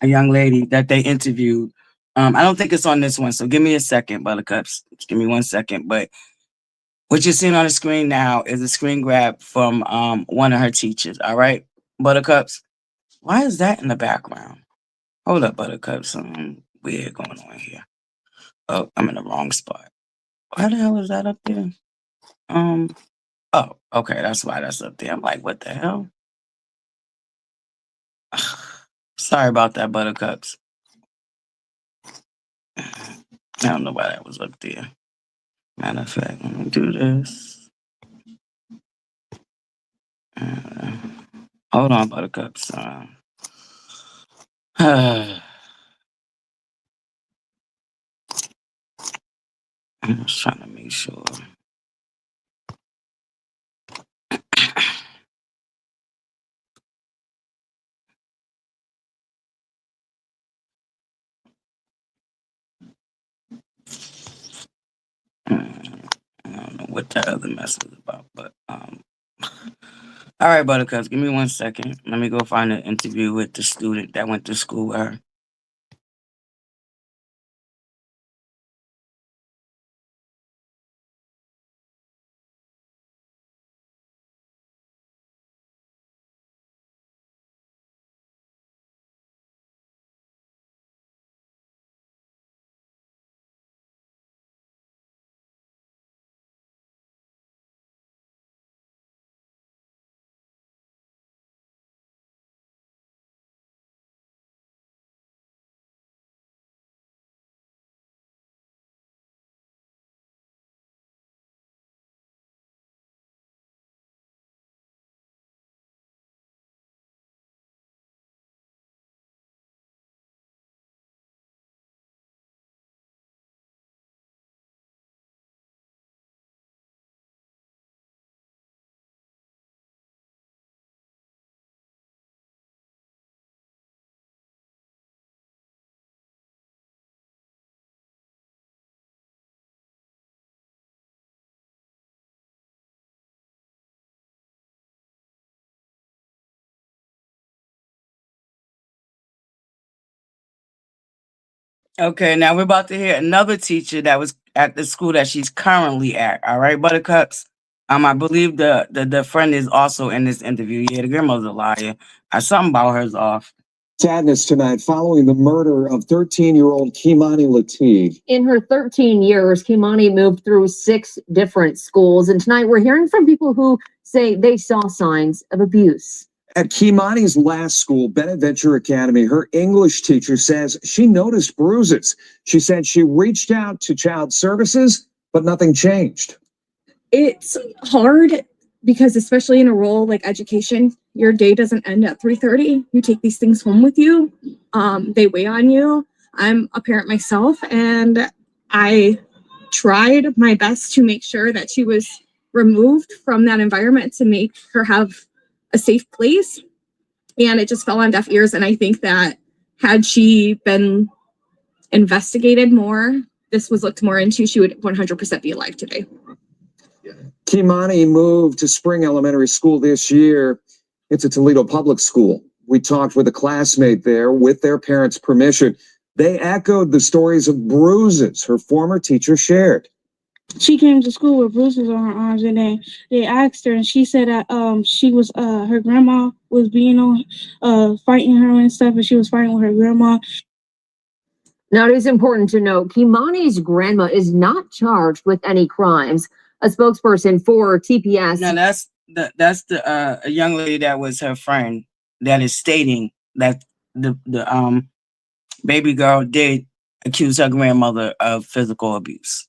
A young lady that they interviewed. I don't think it's on this one, so give me a second, Buttercups. Just give me 1 second. But what you're seeing on the screen now is a screen grab from one of her teachers. All right, Buttercups. Why is that in the background? Hold up, Buttercups. Something weird going on here. Oh, I'm in the wrong spot. Why the hell is that up there? Oh, okay, that's why that's up there. I'm like, what the hell? Sorry about that, Buttercups. I don't know why that was up there. Matter of fact, let me do this. Hold on, Buttercups. I'm just trying to make sure. I don't know what that other mess was about, but all right, Buttercups, give me 1 second. Let me go find an interview with the student that went to school with her. Okay, now we're about to hear another teacher that was at the school that she's currently at. All right, Buttercups. I believe the friend is also in this interview. Yeah, the grandmother's a liar. Something about her's off. Sadness tonight following the murder of 13-year-old Kimani Lateef. In her 13 years, Kimani moved through 6 different schools. And tonight we're hearing from people who say they saw signs of abuse. At Kimani's last school, Bennett Venture Academy, her English teacher says she noticed bruises. She said she reached out to child services, but nothing changed. It's hard because especially in a role like education, your day doesn't end at 3:30. You take these things home with you. They weigh on you. I'm a parent myself, and I tried my best to make sure that she was removed from that environment to make her have a safe place. And it just fell on deaf ears. And I think that had she been investigated more, this was looked more into, she would 100% be alive today. Kimani moved to Spring Elementary School this year. It's a Toledo public school. We talked with a classmate there with their parents' permission. They echoed the stories of bruises her former teacher shared. She came to school with bruises on her arms, and then they asked her, and she said that she was her grandma was being on fighting her and stuff, and she was fighting with her grandma. Now, it is important to note Kimani's grandma is not charged with any crimes. A spokesperson for TPS. No, that's the a young lady that was her friend that is stating that the baby girl did accuse her grandmother of physical abuse.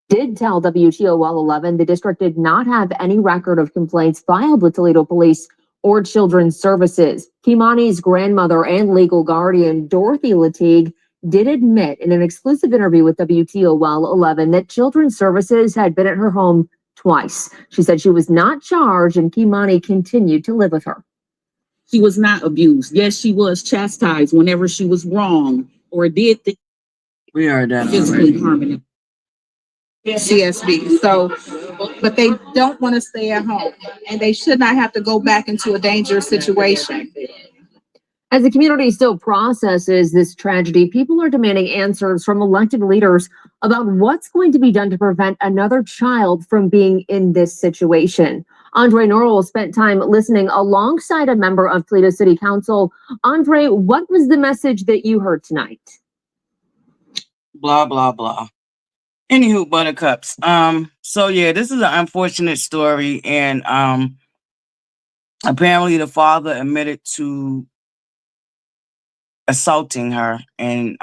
Did tell WTOL 11 the district did not have any record of complaints filed with Toledo Police or Children's Services. Kimani's grandmother and legal guardian, Dorothy Latigue, did admit in an exclusive interview with WTOL 11 that Children's Services had been at her home twice. She said she was not charged and Kimani continued to live with her. She was not abused. Yes, she was chastised whenever she was wrong or did things We heard that physically harming her. CSB. So, but they don't want to stay at home and they should not have to go back into a dangerous situation. As the community still processes this tragedy, people are demanding answers from elected leaders about what's going to be done to prevent another child from being in this situation. Andre Norrell spent time listening alongside a member of Toledo City Council. Andre, what was the message that you heard tonight? Blah, blah, blah. Anywho, buttercups. So yeah, this is an unfortunate story, and apparently the father admitted to assaulting her, and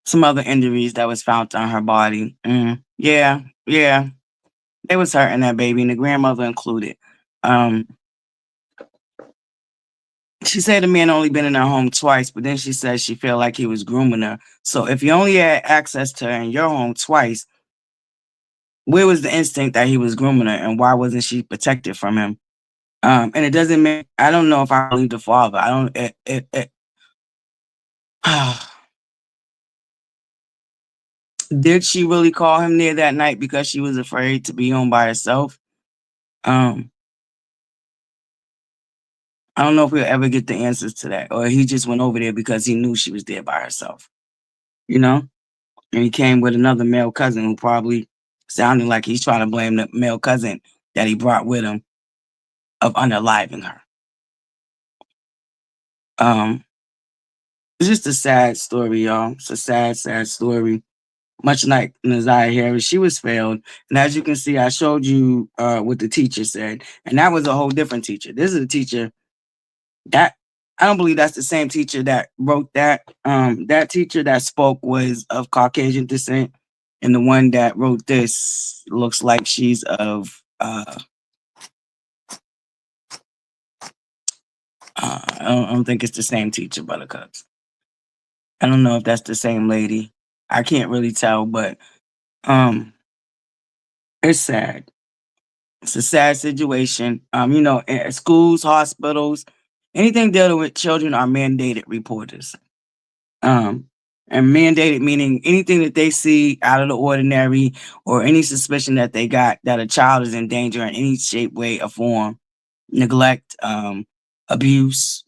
some other injuries that was found on her body. Yeah, they was hurting that baby, and the grandmother included. She said the man only been in her home twice, but then she said she felt like he was grooming her. So if you only had access to her in your home twice, where was the instinct that he was grooming her, and why wasn't she protected from him? And it doesn't mean, I don't know if I believe the father. I don't. Did she really call him there that night because she was afraid to be home by herself? I don't know if we'll ever get the answers to that, or he just went over there because he knew she was there by herself, you know? And he came with another male cousin who probably sounded like he's trying to blame the male cousin that he brought with him of unaliving her. It's just a sad story, y'all. It's a sad, sad story. Much like Naziah Harris, she was failed. And as you can see, I showed you what the teacher said. And that was a whole different teacher. This is a teacher that, I don't believe that's the same teacher that wrote that. That teacher that spoke was of Caucasian descent. And the one that wrote this looks like she's of, I don't think it's the same teacher, Buttercups. I don't know if that's the same lady. I can't really tell, but it's sad. It's a sad situation. In schools, hospitals, anything dealing with children are mandated reporters. And mandated meaning anything that they see out of the ordinary or any suspicion that they got that a child is in danger in any shape, way, or form, neglect, abuse,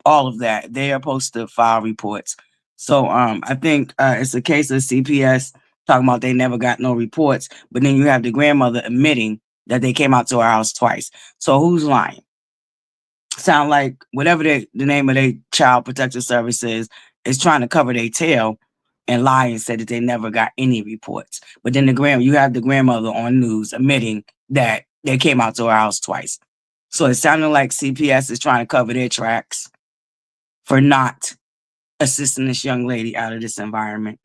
all of that, they are supposed to file reports. So I think it's a case of CPS talking about they never got no reports, but then you have the grandmother admitting that they came out to our house twice. So who's lying? Sound like whatever the name of their child protective service is trying to cover their tail and lie and say that they never got any reports. But then you have the grandmother on news admitting that they came out to our house twice. So it sounded like CPS is trying to cover their tracks for not assisting this young lady out of this environment.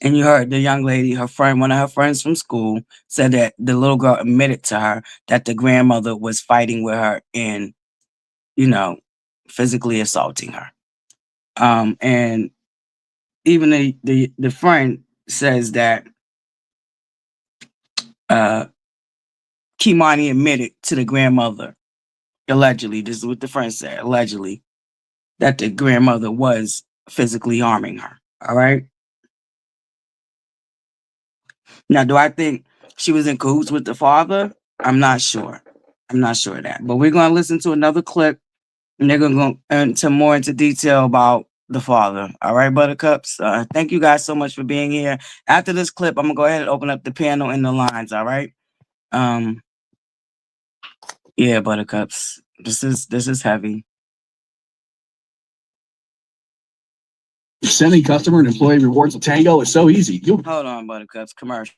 And you heard the young lady, her friend, one of her friends from school, said that the little girl admitted to her that the grandmother was fighting with her and, physically assaulting her. And even the friend says that Kimani admitted to the grandmother, allegedly, this is what the friend said, allegedly, that the grandmother was physically harming her. All right. Now, do I think she was in cahoots with the father? I'm not sure. I'm not sure of that. But we're going to listen to another clip, and they're going to go into detail about the father. All right, Buttercups. Thank you guys so much for being here. After this clip, I'm going to go ahead and open up the panel and the lines. All right. Yeah, Buttercups. This is heavy. Sending customer and employee rewards to Tango is so easy. Hold on, Buttercups. Commercial.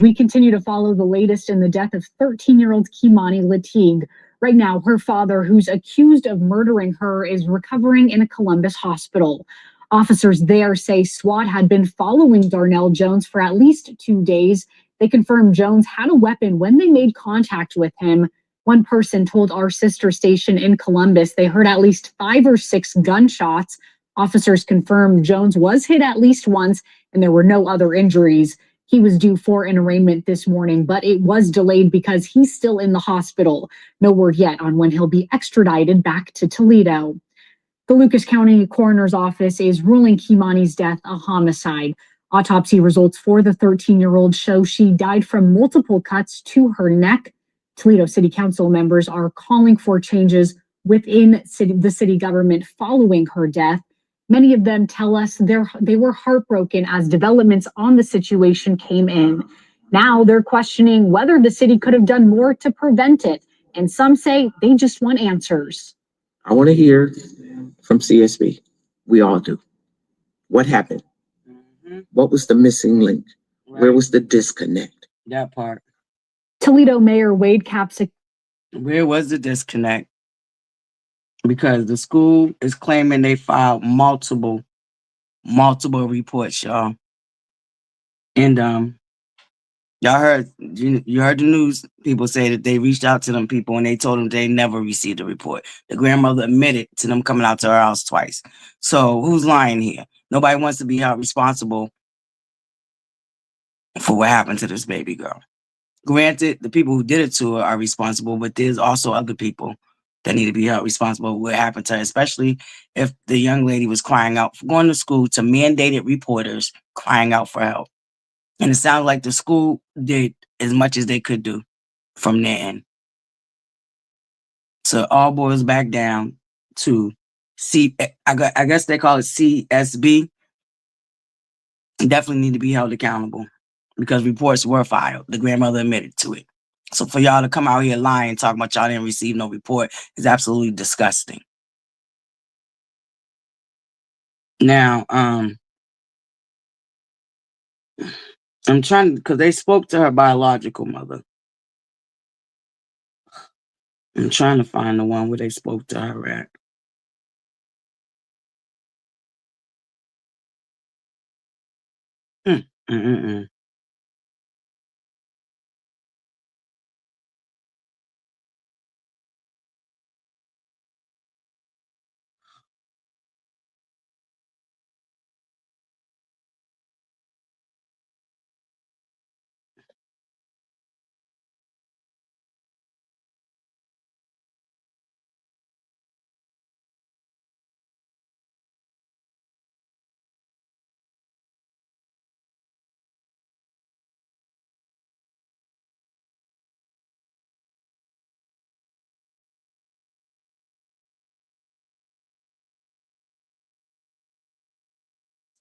We continue to follow the latest in the death of 13-year-old Kimani Lateeg. Right now, her father, who's accused of murdering her, is recovering in a Columbus hospital. Officers there say SWAT had been following Darnell Jones for at least 2 days. They confirmed Jones had a weapon when they made contact with him. One person told our sister station in Columbus they heard at least 5 or 6 gunshots. Officers confirmed Jones was hit at least once and there were no other injuries. He was due for an arraignment this morning, but it was delayed because he's still in the hospital. No word yet on when he'll be extradited back to Toledo. The Lucas County Coroner's Office is ruling Kimani's death a homicide. Autopsy results for the 13-year-old show she died from multiple cuts to her neck. Toledo City Council members are calling for changes within the city government following her death. Many of them tell us they were heartbroken as developments on the situation came in. Now they're questioning whether the city could have done more to prevent it. And some say they just want answers. I want to hear from CSB. We all do. What happened? What was the missing link? Where was the disconnect? That part. Toledo Mayor Wade Capsick. Where was the disconnect? Because the school is claiming they filed multiple reports, y'all. And y'all heard you heard the news people say that they reached out to them people and they told them they never received a report. The grandmother admitted to them coming out to her house twice. So who's lying here? Nobody wants to be held responsible for what happened to this baby girl. Granted, the people who did it to her are responsible, but there's also other people that need to be held responsible for what happened to her, especially if the young lady was crying out for going to school to mandated reporters crying out for help. And it sounds like the school did as much as they could do from their end. So it all boils back down to I guess they call it CSB. Definitely need to be held accountable because reports were filed. The grandmother admitted to it. So for y'all to come out here lying, talking about y'all didn't receive no report is absolutely disgusting. Now, I'm trying because they spoke to her biological mother. I'm trying to find the one where they spoke to her at. Mm, mm, mm, mm.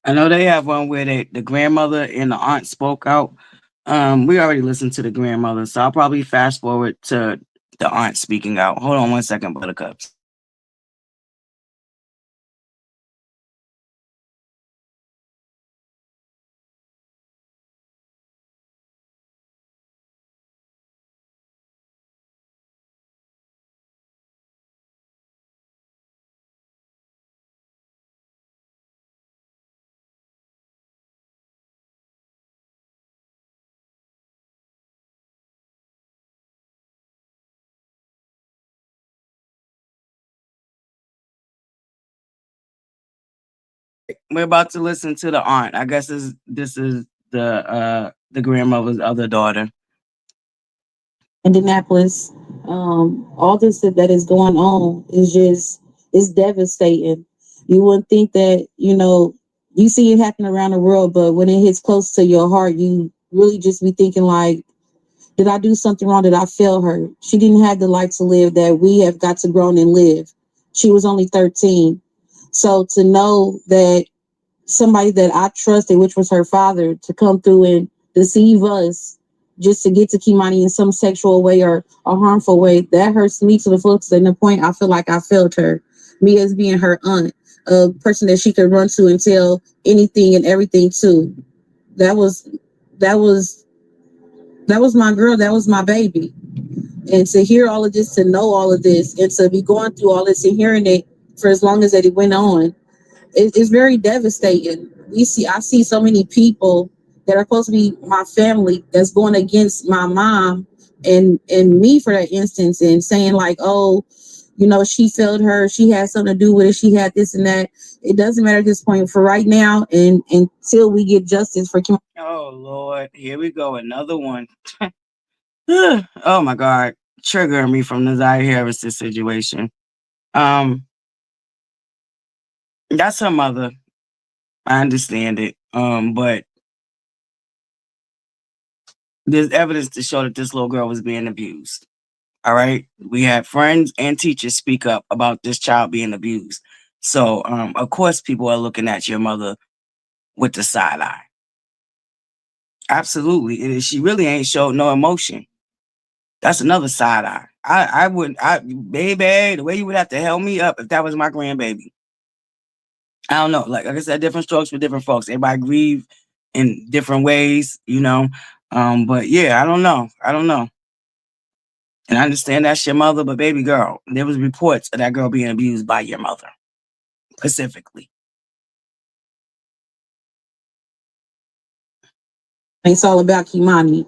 I know they have one where the grandmother and the aunt spoke out. We already listened to the grandmother, so I'll probably fast forward to the aunt speaking out. Hold on one second, Buttercups. We're about to listen to the aunt. I guess this is the grandmother's other daughter. Indianapolis. All this that is going on is devastating. You wouldn't think that, you see it happen around the world, but when it hits close to your heart, you really just be thinking like, did I do something wrong? Did I fail her? She didn't have the life to live that we have got to grow and live. She was only 13. So to know that somebody that I trusted, which was her father, to come through and deceive us just to get to Kimani in some sexual way or a harmful way, that hurts me to the fullest. And the point I feel like I failed her. Me as being her aunt, a person that she could run to and tell anything and everything to. That was my girl. That was my baby. And to hear all of this, to know all of this, and to be going through all this and hearing it for as long as that it went on, it's very devastating. I see so many people that are supposed to be my family that's going against my mom and me for that instance, and saying like, oh, she failed her, she had something to do with it, she had this and that. It doesn't matter at this point. For right now, and until we get justice for Kim. Oh Lord, here we go, another one. Oh my God, triggering me from the Zaire Harrison situation. That's her mother. I understand it. But there's evidence to show that this little girl was being abused. All right. We had friends and teachers speak up about this child being abused. So, of course, people are looking at your mother with the side eye. Absolutely. She really ain't showed no emotion. That's another side eye. Baby, the way you would have to help me up if that was my grandbaby. I don't know. Like I said, different strokes for different folks. Everybody grieve in different ways, But yeah, I don't know. And I understand that's your mother, but baby girl, there was reports of that girl being abused by your mother, specifically. It's all about Kimani.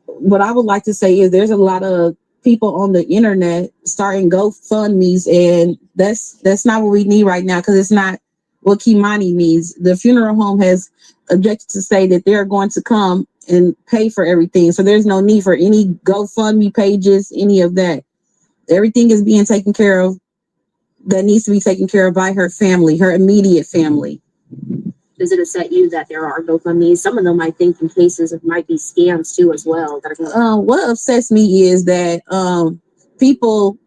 What I would like to say is there's a lot of people on the internet starting GoFundMe's, and that's not what we need right now, because it's not what Kimani needs. The funeral home has objected to say that they're going to come and pay for everything. So there's no need for any GoFundMe pages, any of that. Everything is being taken care of that needs to be taken care of by her family, her immediate family. Does it upset you that there are GoFundMe's? Some of them, I think, in cases of might be scams too as well. What upsets me is that people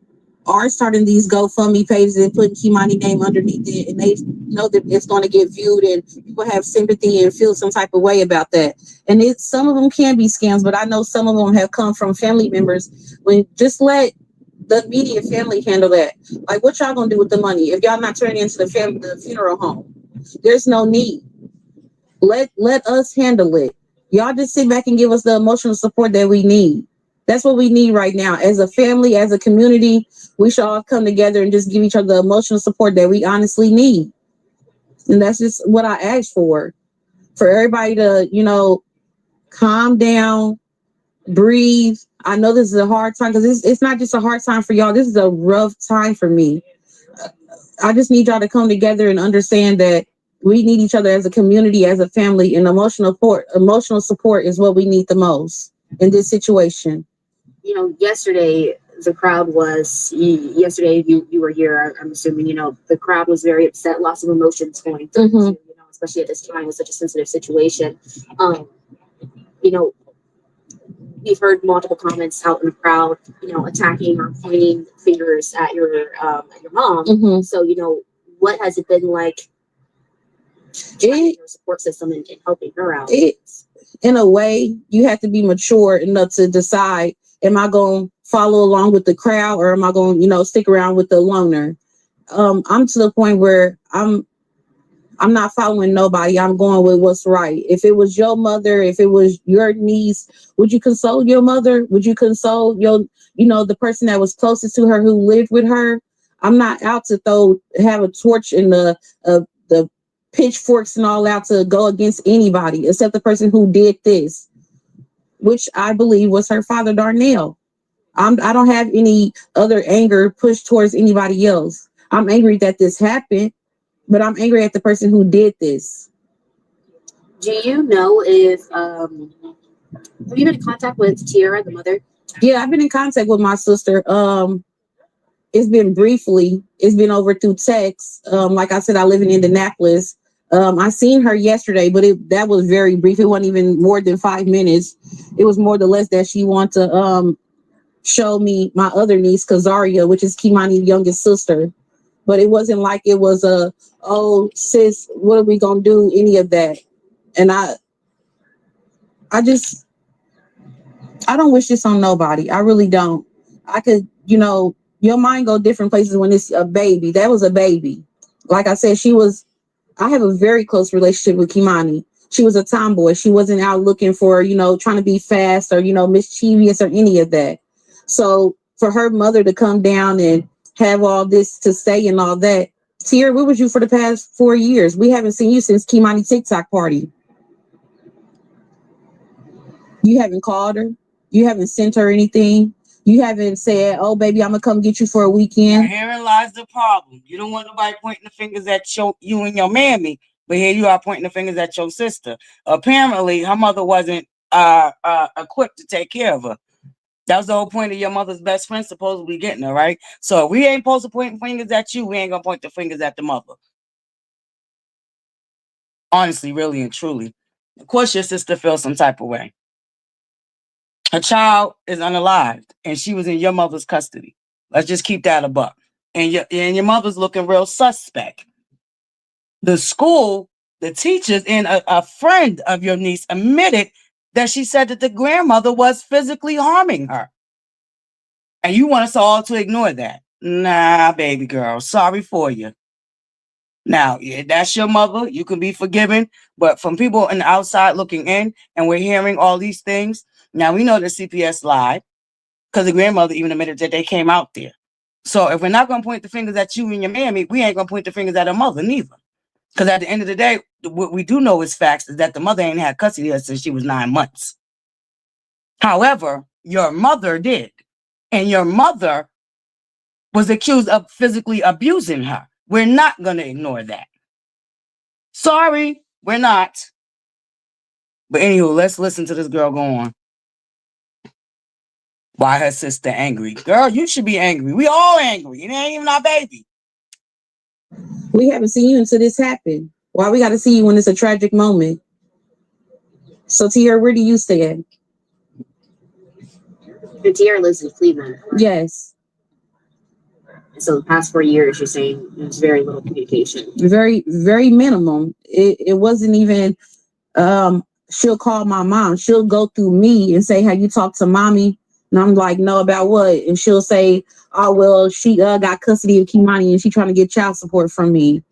are starting these GoFundMe pages and putting Kimani name underneath it, and they know that it's going to get viewed, and people have sympathy and feel some type of way about that. And some of them can be scams, but I know some of them have come from family members. Just let the immediate family handle that. Like, what y'all gonna do with the money if y'all not turning into the funeral home? There's no need. Let us handle it. Y'all just sit back and give us the emotional support that we need. That's what we need right now. As a family, as a community, we should all come together and just give each other the emotional support that we honestly need. And that's just what I asked for everybody to, calm down, breathe. I know this is a hard time, because it's not just a hard time for y'all. This is a rough time for me. I just need y'all to come together and understand that we need each other as a community, as a family, and emotional support is what we need the most in this situation. Yesterday the crowd was. Yesterday you were here. I'm assuming the crowd was very upset. Lots of emotions going through. Mm-hmm. Especially at this time with such a sensitive situation. We've heard multiple comments out in the crowd, attacking or pointing fingers at your mom. Mm-hmm. So, what has it been like? Your support system and helping her out. In a way, you have to be mature enough to decide: am I going to follow along with the crowd, or am I going to, stick around with the loner? I'm to the point where I'm not following nobody. I'm going with what's right. If it was your mother, if it was your niece, would you console your mother? Would you console the person that was closest to her, who lived with her? I'm not out to have a torch and the pitchforks and all out to go against anybody except the person who did this, which I believe was her father, Darnell. I don't have any other anger pushed towards anybody else. I'm angry that this happened, but I'm angry at the person who did this. Do you know if have you been in contact with Tiara, the mother? Yeah, I've been in contact with my sister. It's been briefly. It's been over through text. Like I said, I live in Indianapolis. I seen her yesterday, but that was very brief. It wasn't even more than 5 minutes. It was more or less that she wanted to show me my other niece, Kazaria, which is Kimani's youngest sister. But it wasn't like it was oh sis, what are we gonna do? Any of that. And I don't wish this on nobody. I really don't. I could, your mind go different places when it's a baby. That was a baby. Like I said, I have a very close relationship with Kimani. She was a tomboy. She wasn't out looking for, trying to be fast or, mischievous or any of that. So for her mother to come down and have all this to say and all that, Tiara, where was you for the past 4 years? We haven't seen you since Kimani TikTok party. You haven't called her. You haven't sent her anything. You haven't said, oh, baby, I'm going to come get you for a weekend. Herein lies the problem. You don't want nobody pointing the fingers at you and your mammy, but here you are pointing the fingers at your sister. Apparently, her mother wasn't equipped to take care of her. That was the whole point of your mother's best friend supposedly getting her, right? So if we ain't supposed to point fingers at you, we ain't going to point the fingers at the mother. Honestly, really and truly. Of course, your sister feels some type of way. Her child is unalived, and she was in your mother's custody. Let's just keep that a buck. And your mother's looking real suspect. The school, the teachers, and a friend of your niece admitted that she said that the grandmother was physically harming her. And you want us all to ignore that. Nah, baby girl, sorry for you. Now, yeah, that's your mother. You can be forgiven. But from people on the outside looking in, and we're hearing all these things, now we know that CPS lied because the grandmother even admitted that they came out there. So if we're not going to point the fingers at you and your mammy, we ain't going to point the fingers at her mother neither. Because at the end of the day, what we do know is facts is that the mother ain't had custody of her since she was 9 months. However, your mother did. And your mother was accused of physically abusing her. We're not going to ignore that. Sorry, we're not. But anywho, let's listen to this girl go on. Why her sister angry? Girl, you should be angry. We all angry. It ain't even our baby. We haven't seen you until this happened. Why we got to see you when it's a tragic moment? So, Tiara, where do you stand? And Tiara lives in Cleveland. Yes. So the past 4 years, you're saying there's very little communication. Very, very minimum. It wasn't even, she'll call my mom. She'll go through me and say, have you talked to mommy? And I'm like, no, about what? And she'll say, oh, well, she got custody of Kimani and she trying to get child support from me.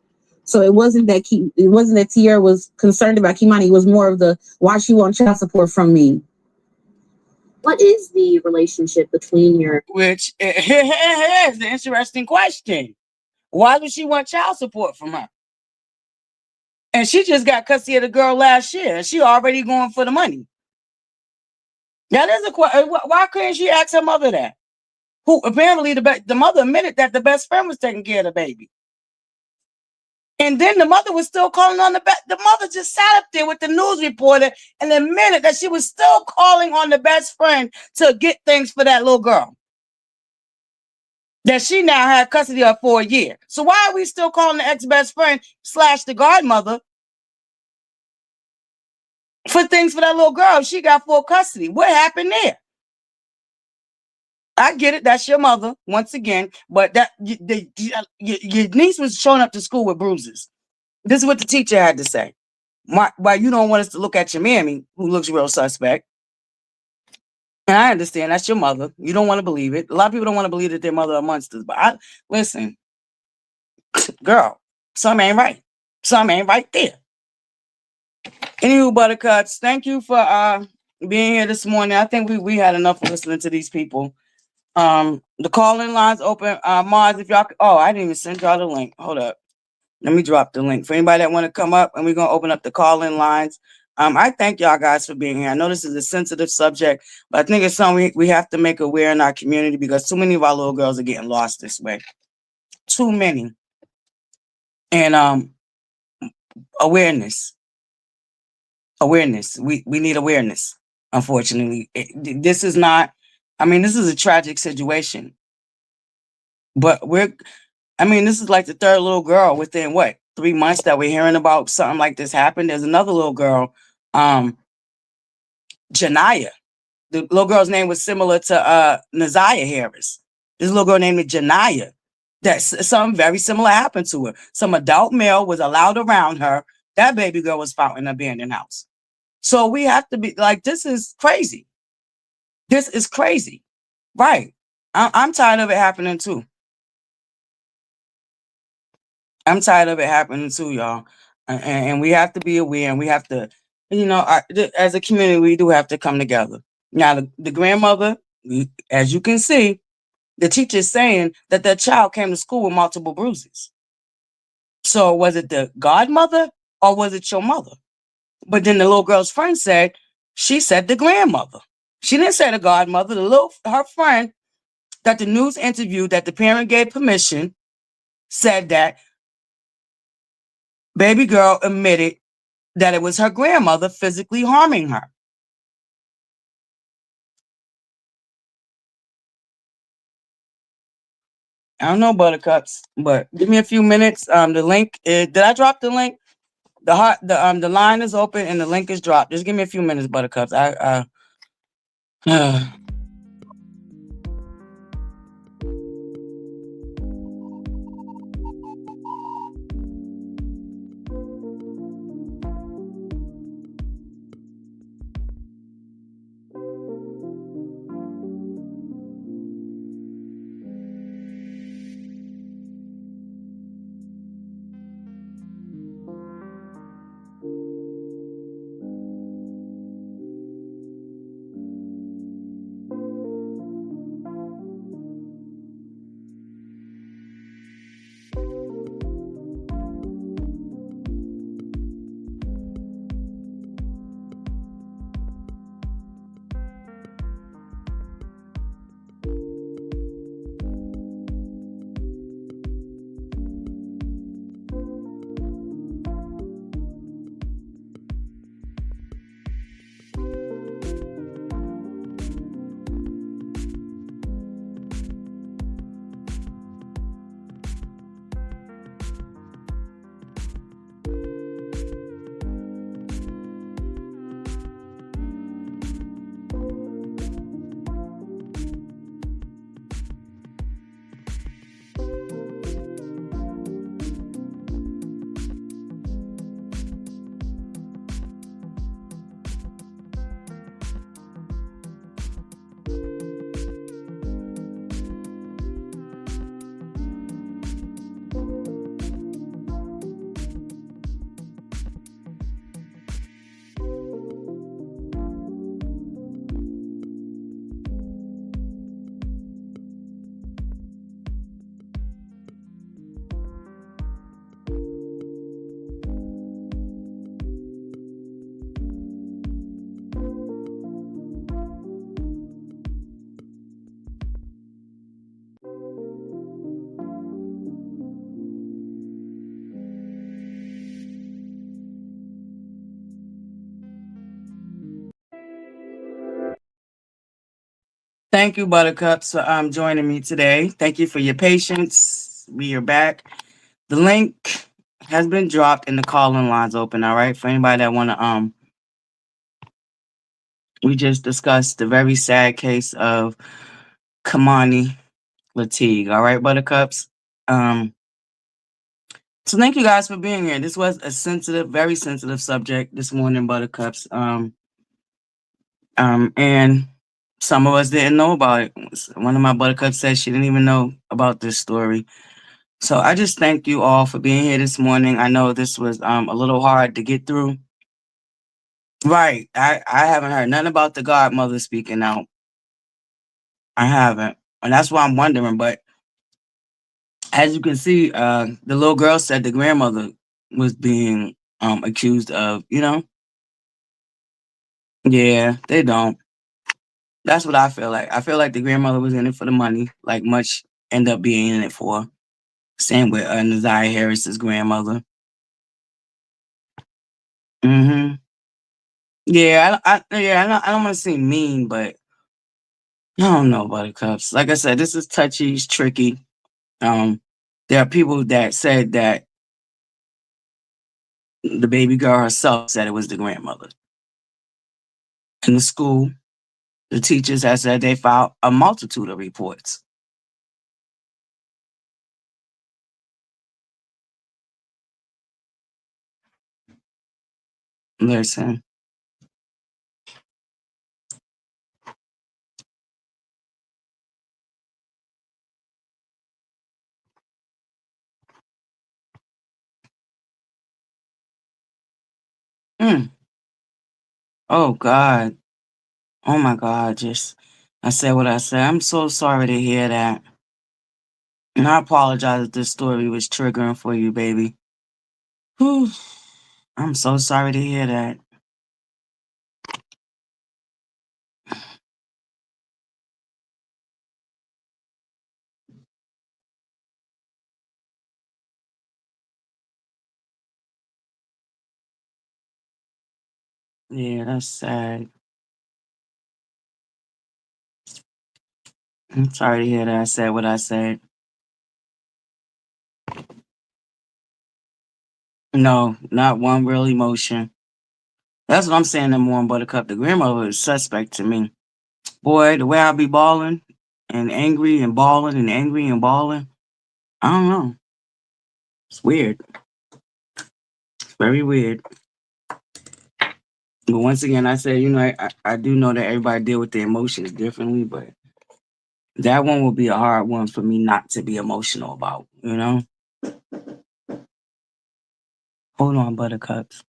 So it wasn't that Tiara was concerned about Kimani. It was more of the why she want child support from me. What is the relationship between your... Which is the interesting question. Why does she want child support from her? And she just got custody of the girl last year, and she already going for the money. Now, there's a question. Why couldn't she ask her mother that? Who apparently the mother admitted that the best friend was taking care of the baby. And then the mother was still calling on the mother just sat up there with the news reporter and admitted that she was still calling on the best friend to get things for that little girl that she now had custody of for a year. So why are we still calling the ex-best friend / the godmother for things for that little girl? She got full custody. What happened there? I get it. That's your mother once again, but that your niece was showing up to school with bruises. This is what the teacher had to say. Why you don't want us to look at your mammy, who looks real suspect. And I understand that's your mother. You don't want to believe it. A lot of people don't want to believe that their mother are monsters. But listen, girl, something ain't right. Something ain't right there. Anywho, buttercuts, thank you for being here this morning. I think we had enough of listening to these people. The call-in line's open. Mars, if y'all I didn't even send y'all the link. Hold up. Let me drop the link for anybody that want to come up, and we're gonna open up the call-in lines. I thank y'all guys for being here. I know this is a sensitive subject, but I think it's something we have to make aware in our community because too many of our little girls are getting lost this way. Too many. And awareness. We need awareness. Unfortunately, this is not. I mean, this is a tragic situation. But this is like the third little girl within what, 3 months that we're hearing about something like this happened. There's another little girl, Janiyah. The little girl's name was similar to Naziah Harris. This little girl named Janiyah. Something very similar happened to her. Some adult male was allowed around her. That baby girl was found in an abandoned house. So we have to be like, this is crazy. This is crazy. Right. I'm tired of it happening too. I'm tired of it happening too, y'all. And we have to be aware, and we have to, as a community, we do have to come together. Now, the grandmother, as you can see, the teacher is saying that their child came to school with multiple bruises. So was it the godmother or was it your mother? But then the little girl's friend said, she said the grandmother. She didn't say the godmother. Her friend that the news interviewed, that the parent gave permission, said that baby girl admitted that it was her grandmother physically harming her. I don't know, Buttercups, but give me a few minutes. The link did I drop the link? The line is open and the link is dropped. Just give me a few minutes, Buttercups. Thank you, Buttercups, for joining me today. Thank you for your patience. We are back. The link has been dropped and the call-in line's open. All right, for anybody that want to we just discussed the very sad case of Kamani Lateague. All right, Buttercups. So thank you guys for being here. This was a sensitive, very sensitive subject this morning, Buttercups. And some of us didn't know about it. One of my Buttercups said she didn't even know about this story. So I just thank you all for being here this morning. I know this was a little hard to get through. Right. I haven't heard nothing about the godmother speaking out. I haven't. And that's why I'm wondering. But as you can see, the little girl said the grandmother was being accused of, Yeah, they don't. That's what I feel like. I feel like the grandmother was in it for the money, like much end up being in it for. Same with Naziah Harris's grandmother. Mm-hmm. Yeah, I don't want to seem mean, but I don't know, Buttercups. Like I said, this is touchy, it's tricky. There are people that said that the baby girl herself said it was the grandmother. In the school, the teachers have said they filed a multitude of reports. Listen. Mm. Oh God. Oh my God. Just I said what I said. I'm so sorry to hear that. And I apologize if this story was triggering for you, baby. Whew. I'm so sorry to hear that. Yeah, that's sad. I'm sorry to hear that I said what I said. No, not one real emotion. That's what I'm saying, number one, Buttercup. The grandmother is suspect to me. Boy, the way I be balling and angry and balling and angry and balling, I don't know. It's weird. It's very weird. But once again, I said, I do know that everybody deal with their emotions differently, but that one will be a hard one for me not to be emotional about, Hold on, Buttercups.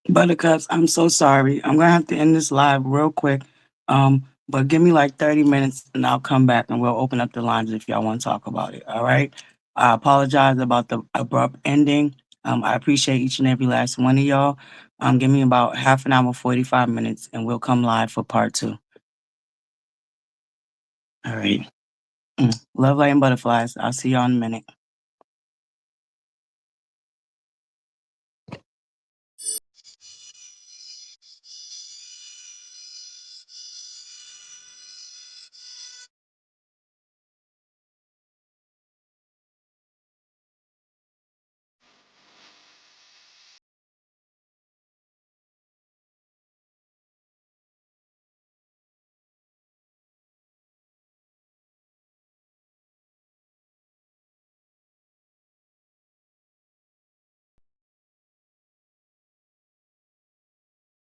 Buttercups, I'm so sorry. I'm gonna have to end this live real quick. But give me like 30 minutes and I'll come back and we'll open up the lines if y'all want to talk about it. All right. I apologize about the abrupt ending. I appreciate each and every last one of y'all. Give me about half an hour, 45 minutes, and we'll come live for part 2. All right. Love, light, and butterflies. I'll see y'all in a minute.